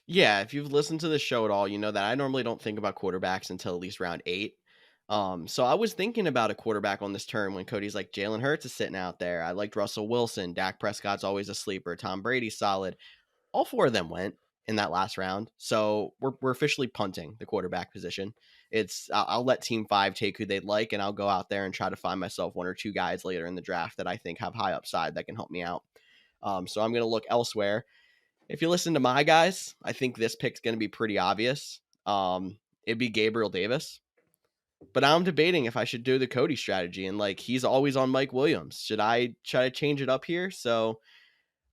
Yeah, if you've listened to the show at all, you know that I normally don't think about quarterbacks until at least round 8. So I was thinking about a quarterback on this turn when Cody's like Jalen Hurts is sitting out there. I liked Russell Wilson. Dak Prescott's always a sleeper. Tom Brady's solid. All 4 of them went in that last round. So we're officially punting the quarterback position. I'll let Team 5 take who they'd like, and I'll go out there and try to find myself 1 or 2 guys later in the draft that I think have high upside that can help me out. So I'm going to look elsewhere. If you listen to my guys, I think this pick's going to be pretty obvious. It'd be Gabriel Davis. But I'm debating if I should do the Cody strategy, and like he's always on Mike Williams. Should I try to change it up here? So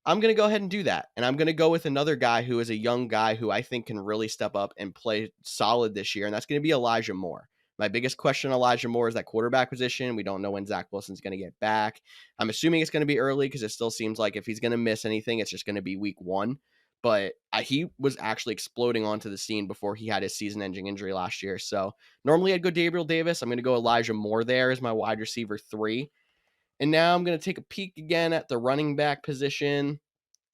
I'm going to go ahead and do that. And I'm going to go with another guy who is a young guy who I think can really step up and play solid this year. And that's going to be Elijah Moore. My biggest question, Elijah Moore, is that quarterback position. We don't know when Zach Wilson's going to get back. I'm assuming it's going to be early because it still seems like if he's going to miss anything, it's just going to be week 1. But he was actually exploding onto the scene before he had his season-ending injury last year. So normally I'd go Gabriel Davis. I'm going to go Elijah Moore there as my wide receiver 3. And now I'm going to take a peek again at the running back position.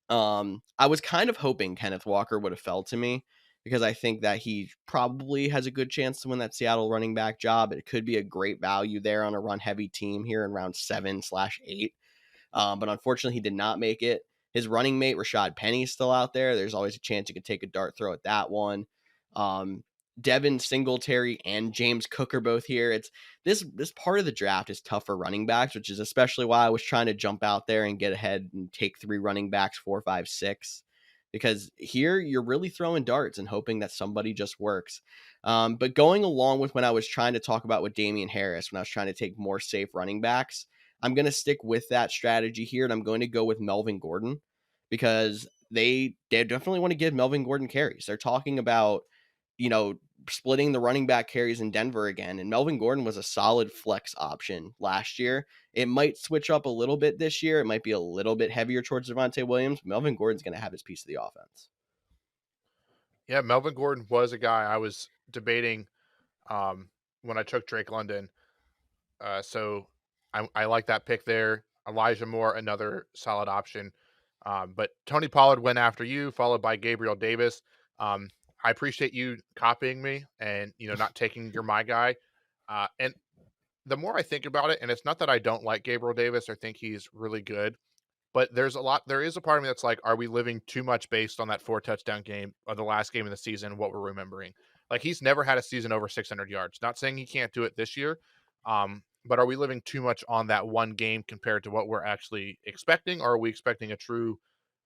I was kind of hoping Kenneth Walker would have fell to me because I think that he probably has a good chance to win that Seattle running back job. It could be a great value there on a run heavy team here in round 7/8. But unfortunately, he did not make it. His running mate, Rashad Penny, is still out there. There's always a chance you could take a dart throw at that one. Um, Devin Singletary and James Cook are both here. It's this part of the draft is tough for running backs, which is especially why I was trying to jump out there and get ahead and take 3 running backs, 4, 5, 6. Because here you're really throwing darts and hoping that somebody just works. But going along with when I was trying to talk about with Damian Harris, when I was trying to take more safe running backs, I'm going to stick with that strategy here, and I'm going to go with Melvin Gordon because they definitely want to give Melvin Gordon carries. They're talking about, you know, splitting the running back carries in Denver again, and Melvin Gordon was a solid flex option last year. It might switch up a little bit this year. It might be a little bit heavier towards Devontae Williams. Melvin Gordon's going to have his piece of the offense. Yeah, Melvin Gordon was a guy I was debating when I took Drake London. So I like that pick there. Elijah Moore, another solid option. But Tony Pollard went after you, followed by Gabriel Davis. I appreciate you copying me and not taking your my guy. And the more I think about it, and it's not that I don't like Gabriel Davis or think he's really good, but there is a part of me that's like, are we living too much based on that 4 touchdown game of the last game of the season, what we're remembering? Like, he's never had a season over 600 yards. Not saying he can't do it this year, but are we living too much on that one game compared to what we're actually expecting, or are we expecting a true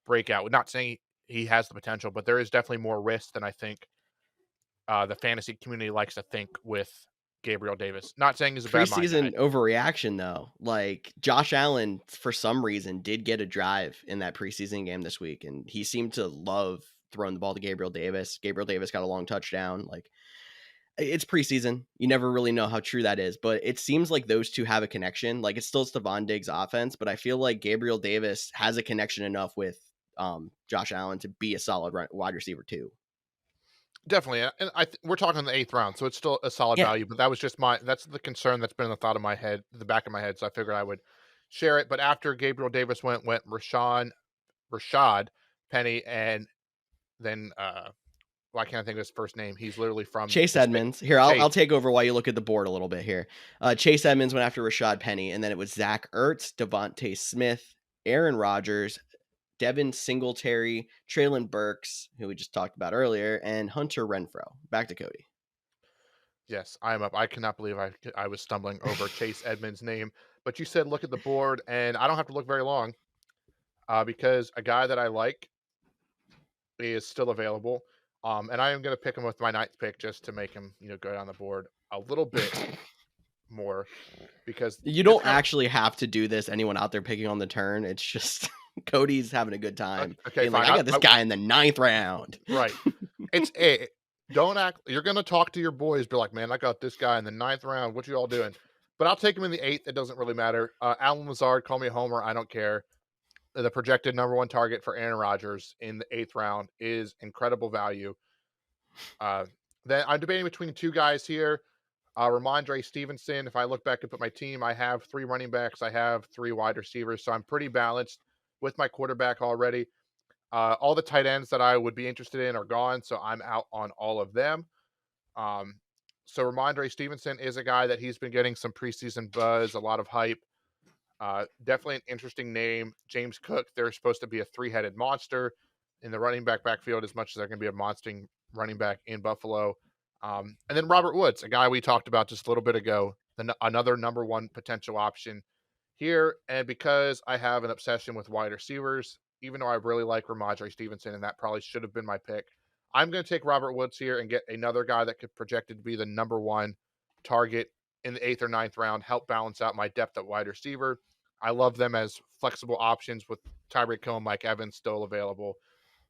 breakout? Not saying he has the potential, but there is definitely more risk than I think the fantasy community likes to think with Gabriel Davis. Not saying he's a bad mind guy. Preseason overreaction, though. Like, Josh Allen, for some reason, did get a drive in that preseason game this week, and he seemed to love throwing the ball to Gabriel Davis. Gabriel Davis got a long touchdown. Like, it's preseason. You never really know how true that is, but it seems like those two have a connection. Like, it's still Stephon Diggs' offense, but I feel like Gabriel Davis has a connection enough with Josh Allen to be a solid wide receiver too. Definitely, and we're talking the 8th round, so it's still a solid Yeah. value. But that was just that's the concern that's been in the thought of my head, the back of my head. So I figured I would share it. But after Gabriel Davis went Rashad Penny, and then why can't I think of his first name? He's literally from Chase the state. Edmonds. Here, I'll Chase. take over while you look at the board a little bit here. Chase Edmonds went after Rashad Penny, and then it was Zach Ertz, Devontae Smith, Aaron Rodgers, Devin Singletary, Traylon Burks, who we just talked about earlier, and Hunter Renfrow. Back to Cody. Yes, I am up. I cannot believe I was stumbling over Chase Edmonds' name. But you said look at the board, and I don't have to look very long because a guy that I like is still available. And I am going to pick him with my 9th pick just to make him, go down the board a little bit more because You it's don't kind of actually have to do this. Anyone out there picking on the turn, it's just Cody's having a good time. okay. Being like, Fine. I got this guy in the 9th round. Right. It's a don't act. You're going to talk to your boys, be like, man, I got this guy in the 9th round. What you all doing? But I'll take him in the 8th. It doesn't really matter. Alan Lazard, call me a homer. I don't care. The projected number 1 target for Aaron Rodgers in the 8th round is incredible value. Then I'm debating between 2 guys here. Ramondre Stevenson. If I look back up at my team, I have 3 running backs. I have 3 wide receivers. So I'm pretty balanced with my quarterback already. All the tight ends that I would be interested in are gone. So I'm out on all of them. So Ramondre Stevenson is a guy that he's been getting some preseason buzz, a lot of hype. Definitely an interesting name. James Cook, they're supposed to be a 3-headed monster in the running backfield as much as they're going to be a monster running back in Buffalo. And then Robert Woods, a guy we talked about just a little bit ago, another number 1 potential option here. And because I have an obsession with wide receivers, even though I really like Ramondre Stevenson, and that probably should have been my pick, I'm going to take Robert Woods here and get another guy that could projected to be the number 1 target in the 8th or 9th round, help balance out my depth at wide receiver. I love them as flexible options with Tyreek Hill and Mike Evans still available.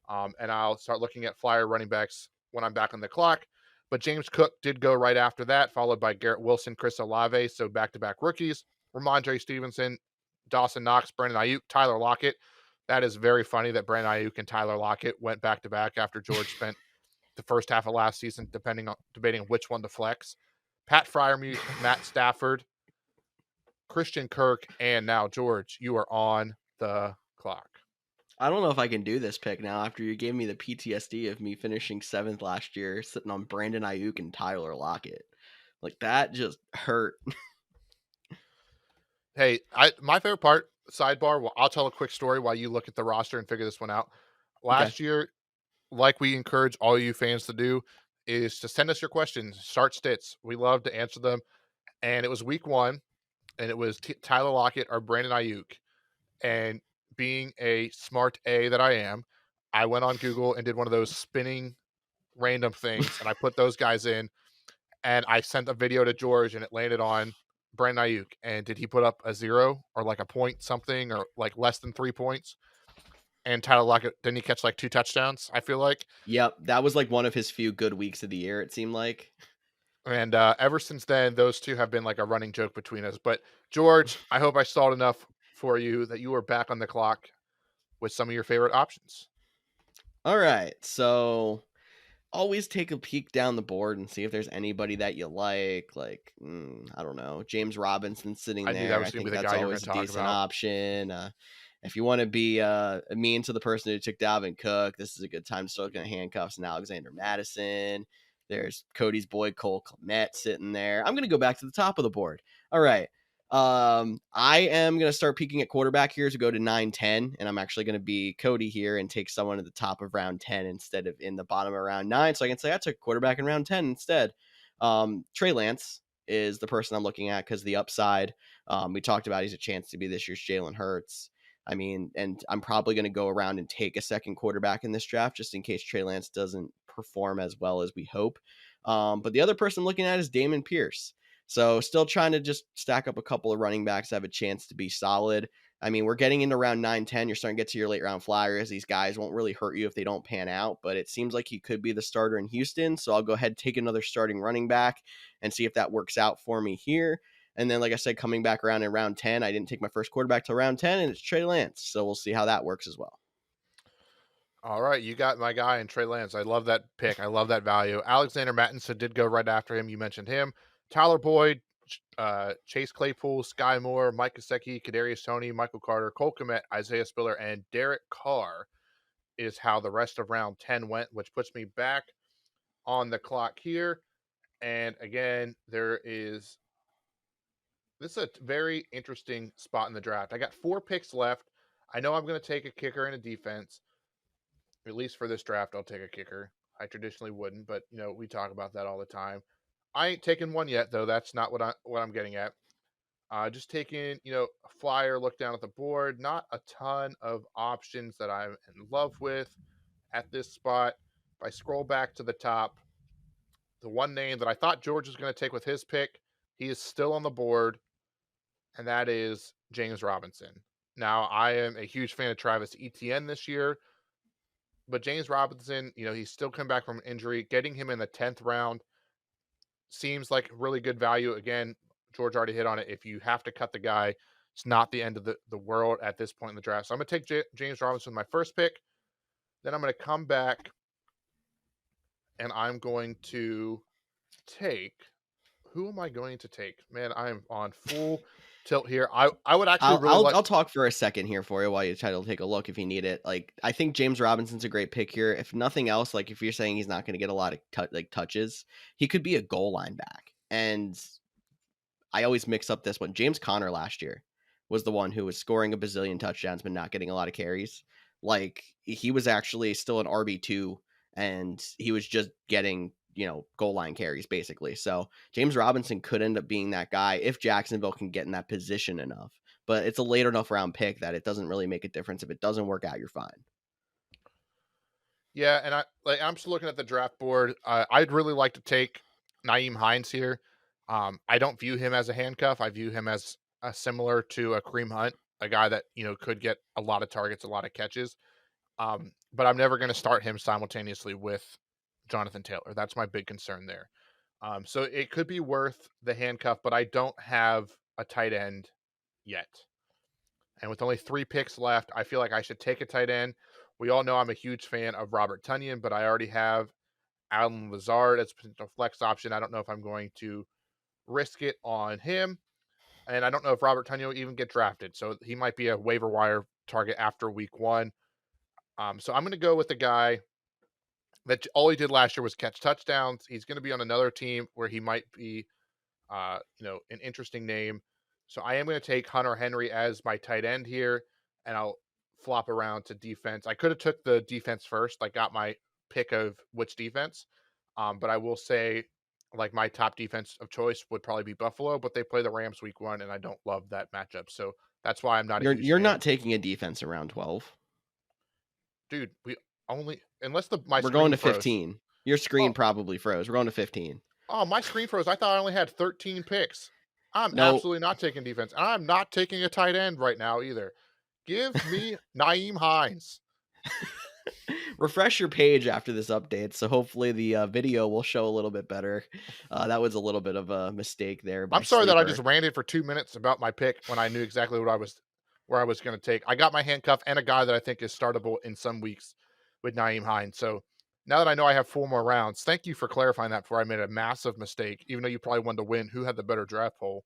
And I'll start looking at flyer running backs when I'm back on the clock. But James Cook did go right after that, followed by Garrett Wilson, Chris Olave. So back-to-back rookies. Ramondre Stevenson, Dawson Knox, Brandon Ayuk, Tyler Lockett. That is very funny that Brandon Ayuk and Tyler Lockett went back-to-back after George spent the first half of last season debating on which one to flex. Pat Freiermuth, Matt Stafford, Christian Kirk, and now George, you are on the clock. I don't know if I can do this pick now after you gave me the PTSD of me finishing 7th last year, sitting on Brandon Ayuk and Tyler Lockett. Like, that just hurt. Hey, my favorite part, sidebar, well, I'll tell a quick story while you look at the roster and figure this one out. Okay. Last year, like we encourage all you fans to do, is to send us your questions, start stits. We love to answer them. And it was week 1, and it was Tyler Lockett or Brandon Ayuk. And being a smart A that I am, I went on Google and did one of those spinning random things, and I put those guys in, and I sent a video to George, and it landed on Brandon Ayuk. And did he put up a 0 or like a point something or like less than 3 points? And Tyler Lockett, didn't he catch like 2 touchdowns, I feel like? Yep, that was like one of his few good weeks of the year, it seemed like. And ever since then, those 2 have been like a running joke between us. But George, I hope I stalled enough for you that you are back on the clock with some of your favorite options. All right, so always take a peek down the board and see if there's anybody that you like. Like, I don't know, James Robinson sitting I knew that there. was I going to think be the that's guy you were going always to a talk decent about. option. If you want to be mean to the person who took Dalvin Cook, this is a good time to start looking at handcuffs and Alexander Madison. There's Cody's boy Cole Kmet sitting there. I'm going to go back to the top of the board. All right. I am going to start peeking at quarterback here to go to 9-10, and I'm actually going to be Cody here and take someone at the top of round 10 instead of in the bottom of round 9. So I can say I took quarterback in round 10 instead. Trey Lance is the person I'm looking at because the upside. We talked about he's a chance to be this year's Jalen Hurts. I mean, and I'm probably going to go around and take a second quarterback in this draft just in case Trey Lance doesn't perform as well as we hope. But the other person I'm looking at is Damon Pierce. So still trying to just stack up a couple of running backs that have a chance to be solid. I mean, we're getting into round 9-10. You're starting to get to your late round flyers. These guys won't really hurt you if they don't pan out, but it seems like he could be the starter in Houston. So I'll go ahead and take another starting running back and see if that works out for me here. And then, like I said, coming back around in round 10, I didn't take my first quarterback till round 10, and it's Trey Lance. So we'll see how that works as well. All right, you got my guy in Trey Lance. I love that pick. I love that value. Alexander Mattinson did go right after him. You mentioned him. Tyler Boyd, Chase Claypool, Sky Moore, Mike Gesicki, Kadarius Toney, Michael Carter, Cole Kmet, Isaiah Spiller, and Derek Carr is how the rest of round 10 went, which puts me back on the clock here. And again, this is a very interesting spot in the draft. I got 4 picks left. I know I'm going to take a kicker and a defense. At least for this draft, I'll take a kicker. I traditionally wouldn't, but we talk about that all the time. I ain't taking one yet, though. That's not what I'm getting at. Just taking, a flyer look down at the board. Not a ton of options that I'm in love with at this spot. If I scroll back to the top, the one name that I thought George was going to take with his pick, he is still on the board, and that is James Robinson. Now, I am a huge fan of Travis Etienne this year, but James Robinson, he's still come back from injury. Getting him in the 10th round seems like really good value. Again, George already hit on it. If you have to cut the guy, it's not the end of the world at this point in the draft. So I'm going to take James Robinson with my first pick. Then I'm going to come back and I'm going to take. Who am I going to take? Man, I am on full tilt here. I would actually really like. I'll talk for a second here for you while you try to take a look if you need it. Like, I think James Robinson's a great pick here. If nothing else, like if you're saying he's not going to get a lot of touches, he could be a goal line back. And I always mix up this one. James Conner last year was the one who was scoring a bazillion touchdowns but not getting a lot of carries. Like, he was actually still an RB2 and he was just getting, goal line carries basically. So James Robinson could end up being that guy if Jacksonville can get in that position enough. But it's a late enough round pick that it doesn't really make a difference. If it doesn't work out, you're fine. Yeah, and I'm just looking at the draft board. I'd really like to take Nyheim Hines here. I don't view him as a handcuff. I view him as similar to a Kareem Hunt, a guy that could get a lot of targets, a lot of catches. But I'm never going to start him simultaneously with Jonathan Taylor. That's my big concern there. So it could be worth the handcuff, but I don't have a tight end yet. And with only 3 picks left, I feel like I should take a tight end. We all know I'm a huge fan of Robert Tonyan, but I already have Allen Lazard as a potential flex option. I don't know if I'm going to risk it on him. And I don't know if Robert Tonyan will even get drafted. So he might be a waiver wire target after week 1. So I'm going to go with the guy that all he did last year was catch touchdowns. He's going to be on another team where he might be, an interesting name. So I am going to take Hunter Henry as my tight end here, and I'll flop around to defense. I could have took the defense first, like got my pick of which defense. But I will say, like my top defense of choice would probably be Buffalo, but they play the Rams week 1, and I don't love that matchup. So that's why I'm not a huge You're fan. not taking a defense around 12. Dude, we only unless my We're going screen to froze. 15. Your screen Oh, probably froze. We're going to 15. oh, my screen froze. I thought I only had 13 picks. I'm No. absolutely not taking defense. And I'm not taking a tight end right now either. Give me Nyheim Hines. Refresh your page after this update, so hopefully the video will show a little bit better. That was a little bit of a mistake there by I'm sorry that I just Sleeper. ranted for 2 minutes about my pick when I knew exactly where I was going to take. I got my handcuff and a guy that I think is startable in some weeks with Nyheim Hines. So now that I know I have 4 more rounds, thank you for clarifying that before I made a massive mistake, even though you probably wanted to win who had the better draft poll.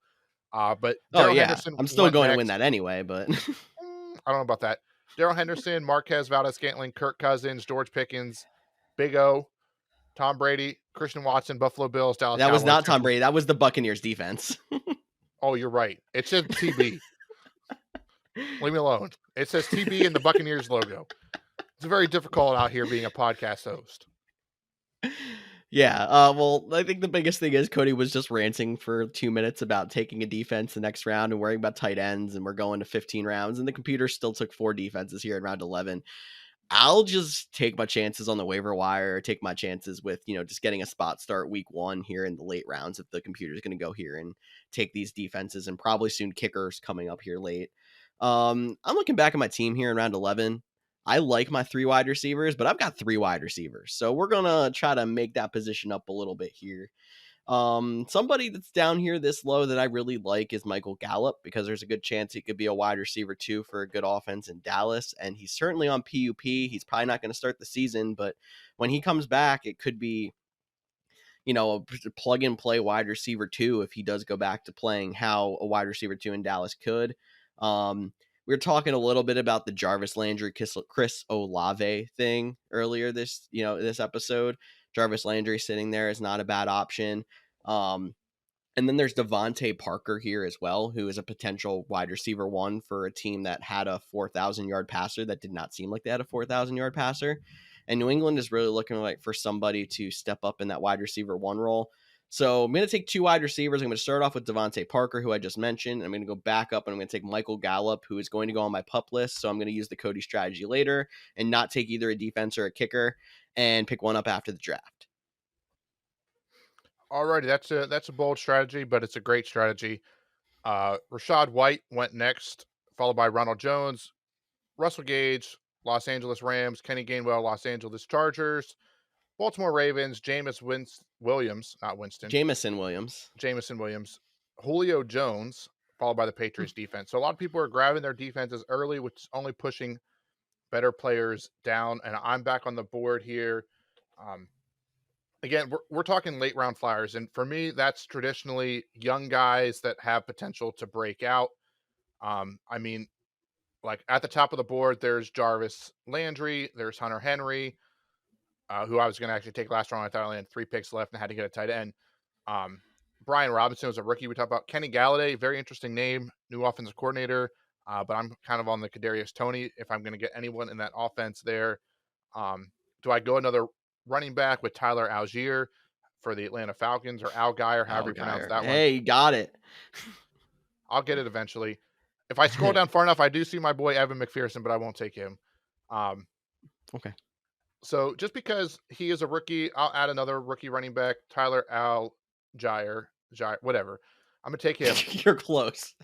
But Oh Daryl yeah, Henderson I'm still went going to win next. that anyway, but I don't know about that. Daryl Henderson, Marquez Valdez-Scantling, Kirk Cousins, George Pickens, Big O, Tom Brady, Christian Watson, Buffalo Bills, Dallas that was Cowboys, not San Tom Francisco. Brady. That was the Buccaneers defense. Oh, you're right. It said TB. Leave me alone. It says TB in the Buccaneers logo. It's very difficult out here being a podcast host. Yeah, well, I think the biggest thing is Cody was just ranting for 2 minutes about taking a defense the next round and worrying about tight ends, and we're going to 15 rounds, and the computer still took 4 defenses here in round 11. I'll just take my chances on the waiver wire, take my chances with, just getting a spot start week 1 here in the late rounds if the computer's gonna go here and take these defenses, and probably soon kickers coming up here late. I'm looking back at my team here in round 11. I like my 3 wide receivers, but I've got 3 wide receivers. So we're gonna try to make that position up a little bit here. Somebody that's down here this low that I really like is Michael Gallup, because there's a good chance he could be a wide receiver too for a good offense in Dallas. And he's certainly on PUP. He's probably not going to start the season, but when he comes back, it could be, a plug and play wide receiver too if he does go back to playing how a wide receiver two in Dallas could. We were talking a little bit about the Jarvis Landry, Chris Olave thing earlier this episode. Jarvis Landry sitting there is not a bad option. And then there's Devontae Parker here as well, who is a potential wide receiver 1 for a team that had a 4,000-yard passer that did not seem like they had a 4,000-yard passer. And New England is really looking like for somebody to step up in that wide receiver 1 role. So I'm going to take 2 wide receivers. I'm going to start off with Devontae Parker, who I just mentioned. I'm going to go back up and I'm going to take Michael Gallup, who is going to go on my pup list. So I'm going to use the Cody strategy later and not take either a defense or a kicker and pick one up after the draft. Alrighty, that's a bold strategy, but it's a great strategy. Rashad White went next, followed by Ronald Jones, Russell Gage, Los Angeles Rams, Kenny Gainwell, Los Angeles Chargers, Baltimore Ravens, Williams, not Winston, Jamison Williams. Jameson Williams, Julio Jones, followed by the Patriots defense. So a lot of people are grabbing their defenses early, which is only pushing better players down. And I'm back on the board here. Again, we're talking late round flyers, and for me, that's traditionally young guys that have potential to break out. I mean, like at the top of the board, there's Jarvis Landry, there's Hunter Henry, who I was going to actually take last round. I thought I only had 3 picks left and had to get a tight end. Brian Robinson was a rookie. We talked about Kenny Galladay, very interesting name, new offensive coordinator. But I'm kind of on the Kadarius Toney if I'm going to get anyone in that offense there. Do I go another running back with Tyler Algier for the Atlanta Falcons, or Al Guy, or however you pronounce that one? Hey, you got it. I'll get it eventually. If I scroll down far enough, I do see my boy Evan McPherson, but I won't take him. Okay. So just because he is a rookie, I'll add another rookie running back, Tyler Algier, whatever. I'm going to take him. You're close.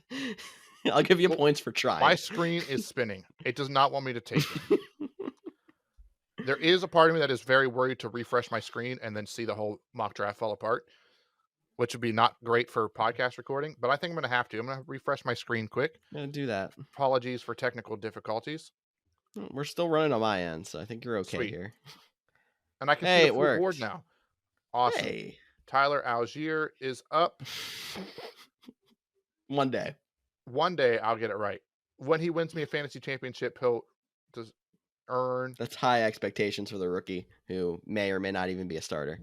I'll give you points for trying. My screen is spinning. It does not want me to take him. There is a part of me that is very worried to refresh my screen and then see the whole mock draft fall apart, which would be not great for podcast recording, but I think I'm going to have to. I'm going to refresh my screen quick. I'm going to do that. Apologies for technical difficulties. We're still running on my end, so I think you're okay. Sweet. Here. And I can see the full board now. Awesome. Hey. Tyler Algier is up. One day I'll get it right. When he wins me a fantasy championship, he'll just earn. That's high expectations for the rookie who may or may not even be a starter.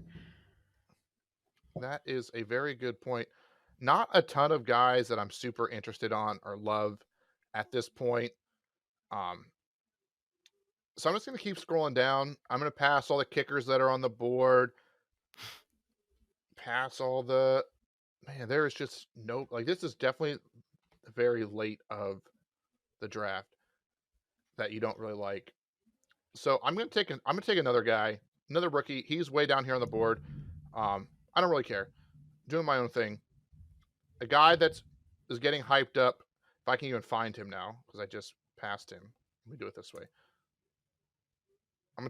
That is a very good point. Not a ton of guys that I'm super interested on or love at this point. So I'm just going to keep scrolling down. I'm going to pass all the kickers that are on the board. Pass all the... Man, there is just no... Like, this is definitely very late of the draft that you don't really like. So I'm going to take another guy, another rookie. He's way down here on the board. I don't really care. Doing my own thing. A guy is getting hyped up. If I can even find him now, because I just passed him. Let me do it this way.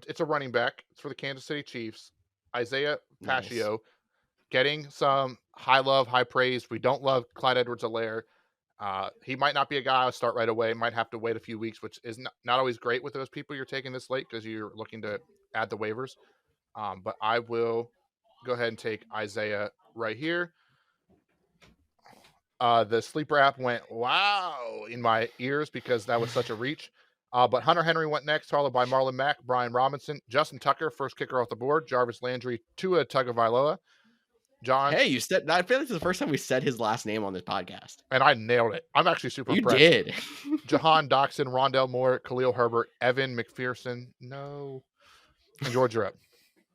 It's a running back. It's for the Kansas City Chiefs. Isaiah Pacheco, getting some high love, high praise. We don't love Clyde Edwards-Helaire. He might not be a guy I'll start right away. Might have to wait a few weeks, which is not always great with those people you're taking this late because you're looking to add the waivers. But I will go ahead and take Isaiah right here. The sleeper app went, wow, in my ears because that was such a reach. But Hunter Henry went next, followed by Marlon Mack, Brian Robinson, Justin Tucker, first kicker off the board, Jarvis Landry, Tua Tagovailoa, John, Hey, you said I feel like this is the first time we said his last name on this podcast. and I nailed it. I'm actually super You impressed. did. Jahan Doxson, Rondell Moore, Khalil Herbert, Evan McPherson. No. And George, you're up.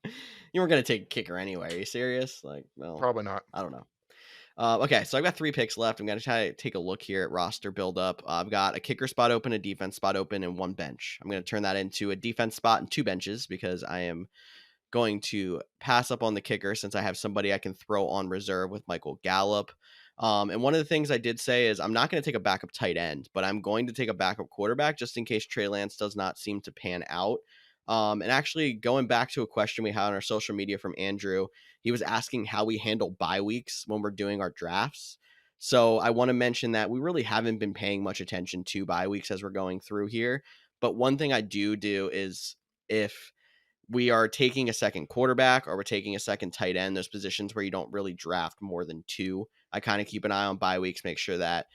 You weren't gonna take a kicker anyway. Are you serious? Like, well, Probably not. I don't know. Okay, so I've got 3 picks left. I'm gonna try to take a look here at roster build up. I've got a kicker spot open, a defense spot open, and 1 bench. I'm gonna turn that into a defense spot and 2 benches because I am going to pass up on the kicker since I have somebody I can throw on reserve with Michael Gallup. And one of the things I did say is I'm not going to take a backup tight end, but I'm going to take a backup quarterback just in case Trey Lance does not seem to pan out. And actually, going back to a question we had on our social media from Andrew, he was asking how we handle bye weeks when we're doing our drafts. So I want to mention that we really haven't been paying much attention to bye weeks as we're going through here. But one thing I do is if we are taking a second quarterback or we're taking a second tight end, those positions where you don't really draft more than 2. I kind of keep an eye on bye weeks, make sure that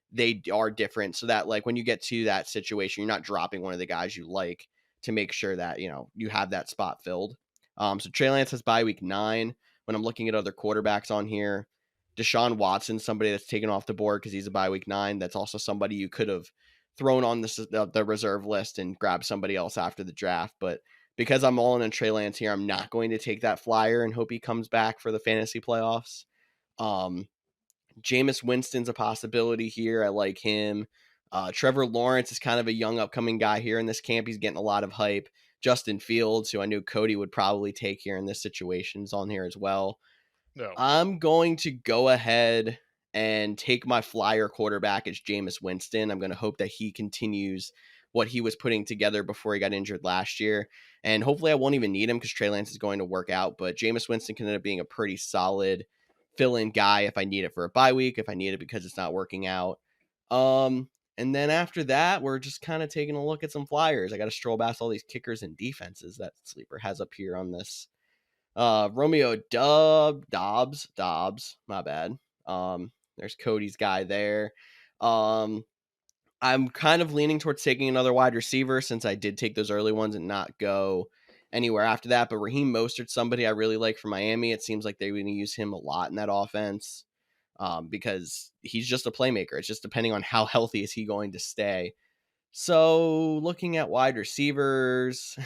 they are different so that like when you get to that situation, you're not dropping one of the guys you like to make sure that, you have that spot filled. So Trey Lance has bye week 9. When I'm looking at other quarterbacks on here, Deshaun Watson, somebody that's taken off the board because he's a bye week 9. That's also somebody you could have thrown on the reserve list and grabbed somebody else after the draft. But because I'm all in on Trey Lance here, I'm not going to take that flyer and hope he comes back for the fantasy playoffs. Um, Jameis Winston's a possibility here. I like him. Trevor Lawrence is kind of a young upcoming guy here in this camp. He's getting a lot of hype. Justin Fields, who I knew Cody would probably take here in this situation, is on here as well. No. I'm going to go ahead and take my flyer quarterback as Jameis Winston. I'm going to hope that he continues what he was putting together before he got injured last year. And hopefully I won't even need him because Trey Lance is going to work out. But Jameis Winston can end up being a pretty solid fill-in guy if I need it for a bye week, if I need it because it's not working out. And then after that, we're just kind of taking a look at some flyers. I got to stroll past all these kickers and defenses that Sleeper has up here on this Romeo Dobbs, my bad. There's Cody's guy there. I'm kind of leaning towards taking another wide receiver since I did take those early ones and not go anywhere after that. But Raheem Mostert's somebody I really like for Miami. It seems like they're going to use him a lot in that offense because he's just a playmaker. It's just depending on how healthy is he going to stay. So looking at wide receivers,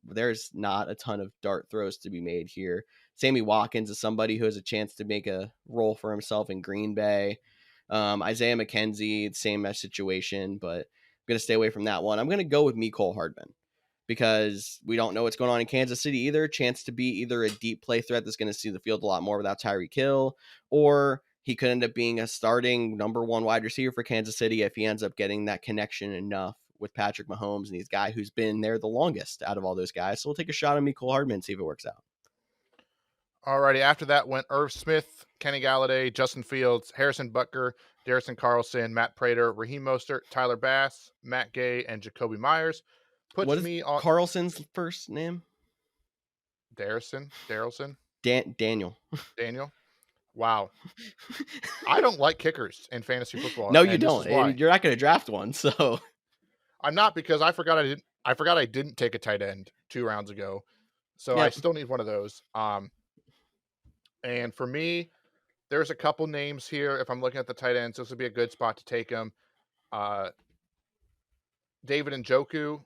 there's not a ton of dart throws to be made here. Sammy Watkins is somebody who has a chance to make a role for himself in Green Bay. Isaiah McKenzie, same situation, but I'm going to stay away from that one. I'm going to go with Mecole Hardman because we don't know what's going on in Kansas City either. Chance to be either a deep play threat that's going to see the field a lot more without Tyreek Hill, or he could end up being a starting number 1 wide receiver for Kansas City if he ends up getting that connection enough with Patrick Mahomes, and he's a guy who's been there the longest out of all those guys. So we'll take a shot on Mecole Hardman, see if it works out. Alrighty, after that went Irv Smith, Kenny Galladay, Justin Fields, Harrison Butker, Darrison Carlson, Matt Prater, Raheem Mostert, Tyler Bass, Matt Gay, and Jacoby Myers. What Puts is me on Carlson's first name? Darrison, Daniel. Daniel. Wow. I don't like kickers in fantasy football, No, you and this don't. is why. You're not going to draft one, so I'm not, because I forgot I didn't take a tight end 2 rounds ago. So I yep. still need one of those. And for me, there's a couple names here. If I'm looking at the tight ends, this would be a good spot to take them. David Njoku.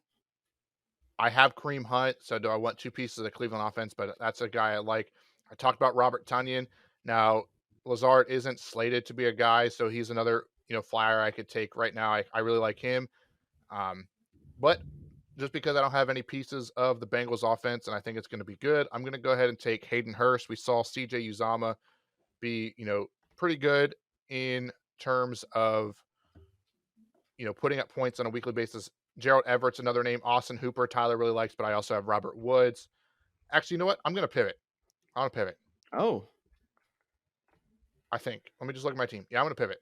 I have Kareem Hunt, so do I want 2 pieces of the Cleveland offense? But that's a guy I like. I talked about Robert Tonyan. Now, Lazard isn't slated to be a guy, so he's another flyer I could take right now. I really like him. But just because I don't have any pieces of the Bengals offense and I think it's going to be good, I'm going to go ahead and take Hayden Hurst. We saw CJ Uzama be, pretty good in terms of, putting up points on a weekly basis. Gerald Everett's another name. Austin Hooper, Tyler really likes, but I also have Robert Woods. Actually, you know what? I'm going to pivot. I'm going to pivot. Oh. I think. Let me just look at my team. Yeah, I'm going to pivot.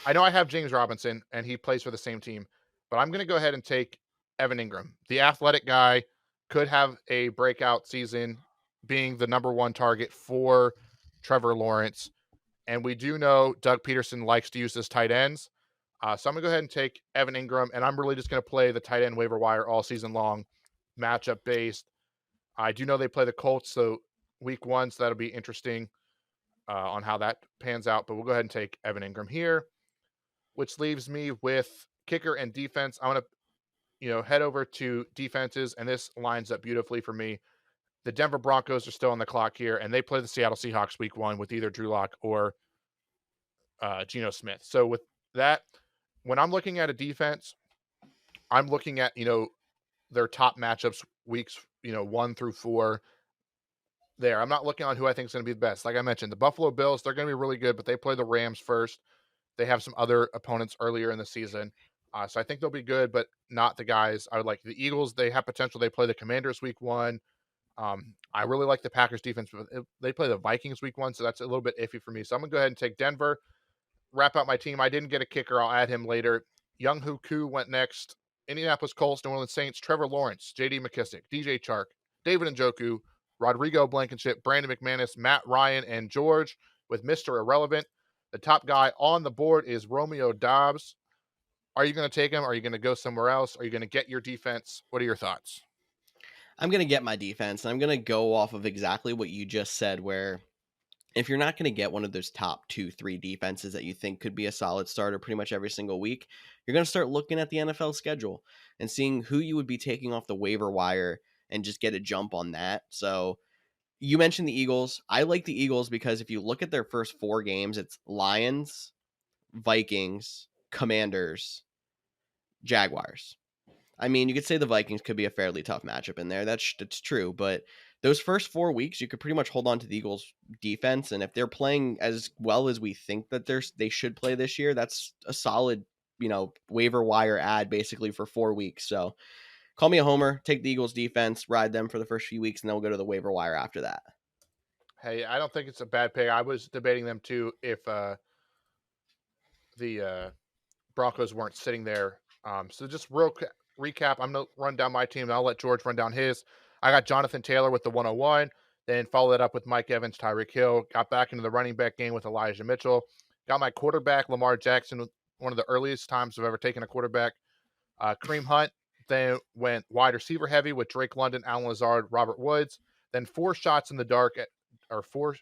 I know I have James Robinson, and he plays for the same team, but I'm going to go ahead and take Evan Ingram. The athletic guy could have a breakout season, being the number 1 target for Trevor Lawrence. And we do know Doug Peterson likes to use his tight ends. So I'm going to go ahead and take Evan Ingram, and I'm really just going to play the tight end waiver wire all season long, matchup based. I do know they play the Colts, so week 1, so that'll be interesting. on how that pans out. But we'll go ahead and take Evan Ingram here, which leaves me with kicker and defense. I want to head over to defenses, and this lines up beautifully for me. The Denver Broncos are still on the clock here, and they play the Seattle Seahawks week 1 with either Drew Lock or Geno Smith. So with that, when I'm looking at a defense, I'm looking at their top matchups weeks 1 through 4. There, I'm not looking on who I think is going to be the best. Like I mentioned, the Buffalo Bills, they're going to be really good, but they play the Rams first. They have some other opponents earlier in the season. So I think they'll be good, but not the guys I would like. The Eagles, they have potential. They play the Commanders week 1. I really like the Packers defense, but they play the Vikings week 1, so that's a little bit iffy for me. So I'm going to go ahead and take Denver, wrap out my team. I didn't get a kicker. I'll add him later. Young Koo went next. Indianapolis Colts, New Orleans Saints, Trevor Lawrence, J.D. McKissick, DJ Chark, David Njoku, Rodrigo Blankenship, Brandon McManus, Matt Ryan, and George with Mr. Irrelevant. The top guy on the board is Romeo Dobbs. Are you going to take him? Are you going to go somewhere else? Are you going to get your defense? What are your thoughts? I'm going to get my defense, and I'm going to go off of exactly what you just said, where if you're not going to get one of those top 2-3 defenses that you think could be a solid starter pretty much every single week, you're going to start looking at the NFL schedule and seeing who you would be taking off the waiver wire and just get a jump on that. So you mentioned the Eagles. I like the Eagles because if you look at their first 4 games, it's Lions, Vikings, Commanders, Jaguars. I mean, you could say the Vikings could be a fairly tough matchup in there. That's true, but those first 4 weeks, you could pretty much hold on to the Eagles' defense, and if they're playing as well as we think that they should play this year, that's a solid, waiver wire ad basically for 4 weeks. So, call me a homer. Take the Eagles' defense, ride them for the first few weeks, and then we'll go to the waiver wire after that. Hey, I don't think it's a bad pick. I was debating them too if the Broncos weren't sitting there. So just real recap, I'm going to run down my team, and I'll let George run down his. I got Jonathan Taylor with the 101, then followed it up with Mike Evans, Tyreek Hill, got back into the running back game with Elijah Mitchell, got my quarterback, Lamar Jackson, one of the earliest times I've ever taken a quarterback. Kareem Hunt, then went wide receiver heavy with Drake London, Alan Lazard, Robert Woods, then 4 shots in the dark, or 4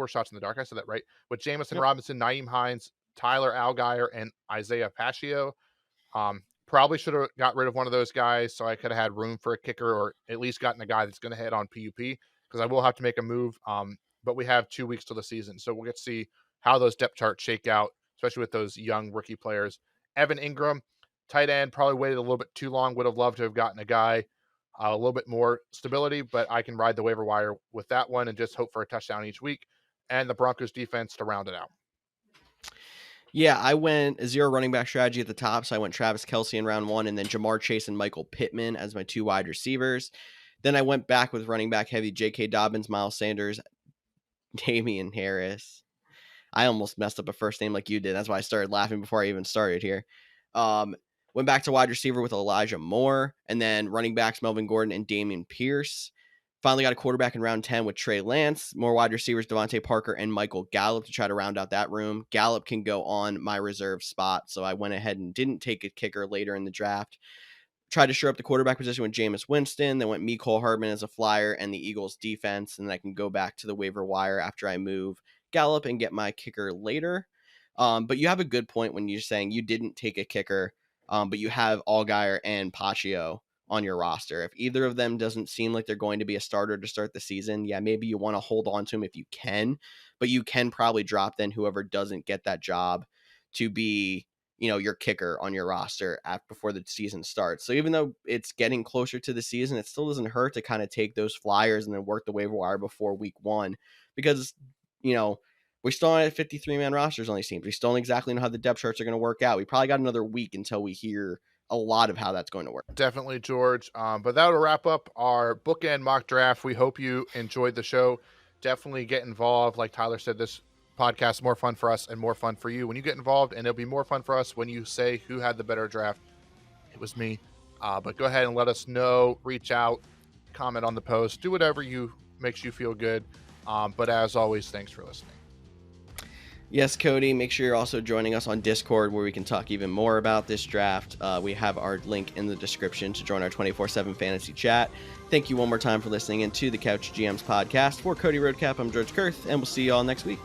shots in the dark, I said that right, with Jamison Yep. Robinson, Naeem Hines, Tyler Algier, and Isaiah Pacheco. Probably should have got rid of one of those guys so I could have had room for a kicker, or at least gotten a guy that's going to head on PUP, because I will have to make a move. But we have 2 weeks till the season, so we'll get to see how those depth charts shake out, especially with those young rookie players. Evan Ingram, tight end, probably waited a little bit too long. Would have loved to have gotten a guy a little bit more stability, but I can ride the waiver wire with that one and just hope for a touchdown each week. And the Broncos defense to round it out. Yeah, I went a 0 running back strategy at the top, so I went Travis Kelce in round 1, and then Jamar Chase and Michael Pittman as my 2 wide receivers. Then I went back with running back heavy J.K. Dobbins, Miles Sanders, Damian Harris. I almost messed up a first name like you did. That's why I started laughing before I even started here. Went back to wide receiver with Elijah Moore, and then running backs Melvin Gordon and Damian Pierce. Finally got a quarterback in round 10 with Trey Lance. More wide receivers, Devontae Parker and Michael Gallup to try to round out that room. Gallup can go on my reserve spot, so I went ahead and didn't take a kicker later in the draft. Tried to shore up the quarterback position with Jameis Winston. Then went Mecole Hardman as a flyer and the Eagles defense. And then I can go back to the waiver wire after I move Gallup and get my kicker later. But you have a good point when you're saying you didn't take a kicker, but you have Allgeier and Pacheco on your roster. If either of them doesn't seem like they're going to be a starter to start the season, yeah, maybe you want to hold on to them if you can, but you can probably drop then whoever doesn't get that job to be, your kicker on your roster before the season starts. So even though it's getting closer to the season, it still doesn't hurt to kind of take those flyers and then work the waiver wire before week 1, because, we still on 53-man rosters on these teams. We still don't exactly know how the depth charts are going to work out. We probably got another week until we hear a lot of how that's going to work. Definitely, George. But that'll wrap up our bookend mock draft. We hope you enjoyed the show. Definitely get involved. Like Tyler said, this podcast is more fun for us and more fun for you when you get involved, and it'll be more fun for us when you say who had the better draft. It was me. But go ahead and let us know. Reach out, comment on the post, do whatever makes you feel good. But as always, thanks for listening. Yes, Cody, make sure you're also joining us on Discord where we can talk even more about this draft. We have our link in the description to join our 24/7 fantasy chat. Thank you one more time for listening into the Couch GMs podcast. For Cody Roadcap, I'm George Kerth, and we'll see you all next week.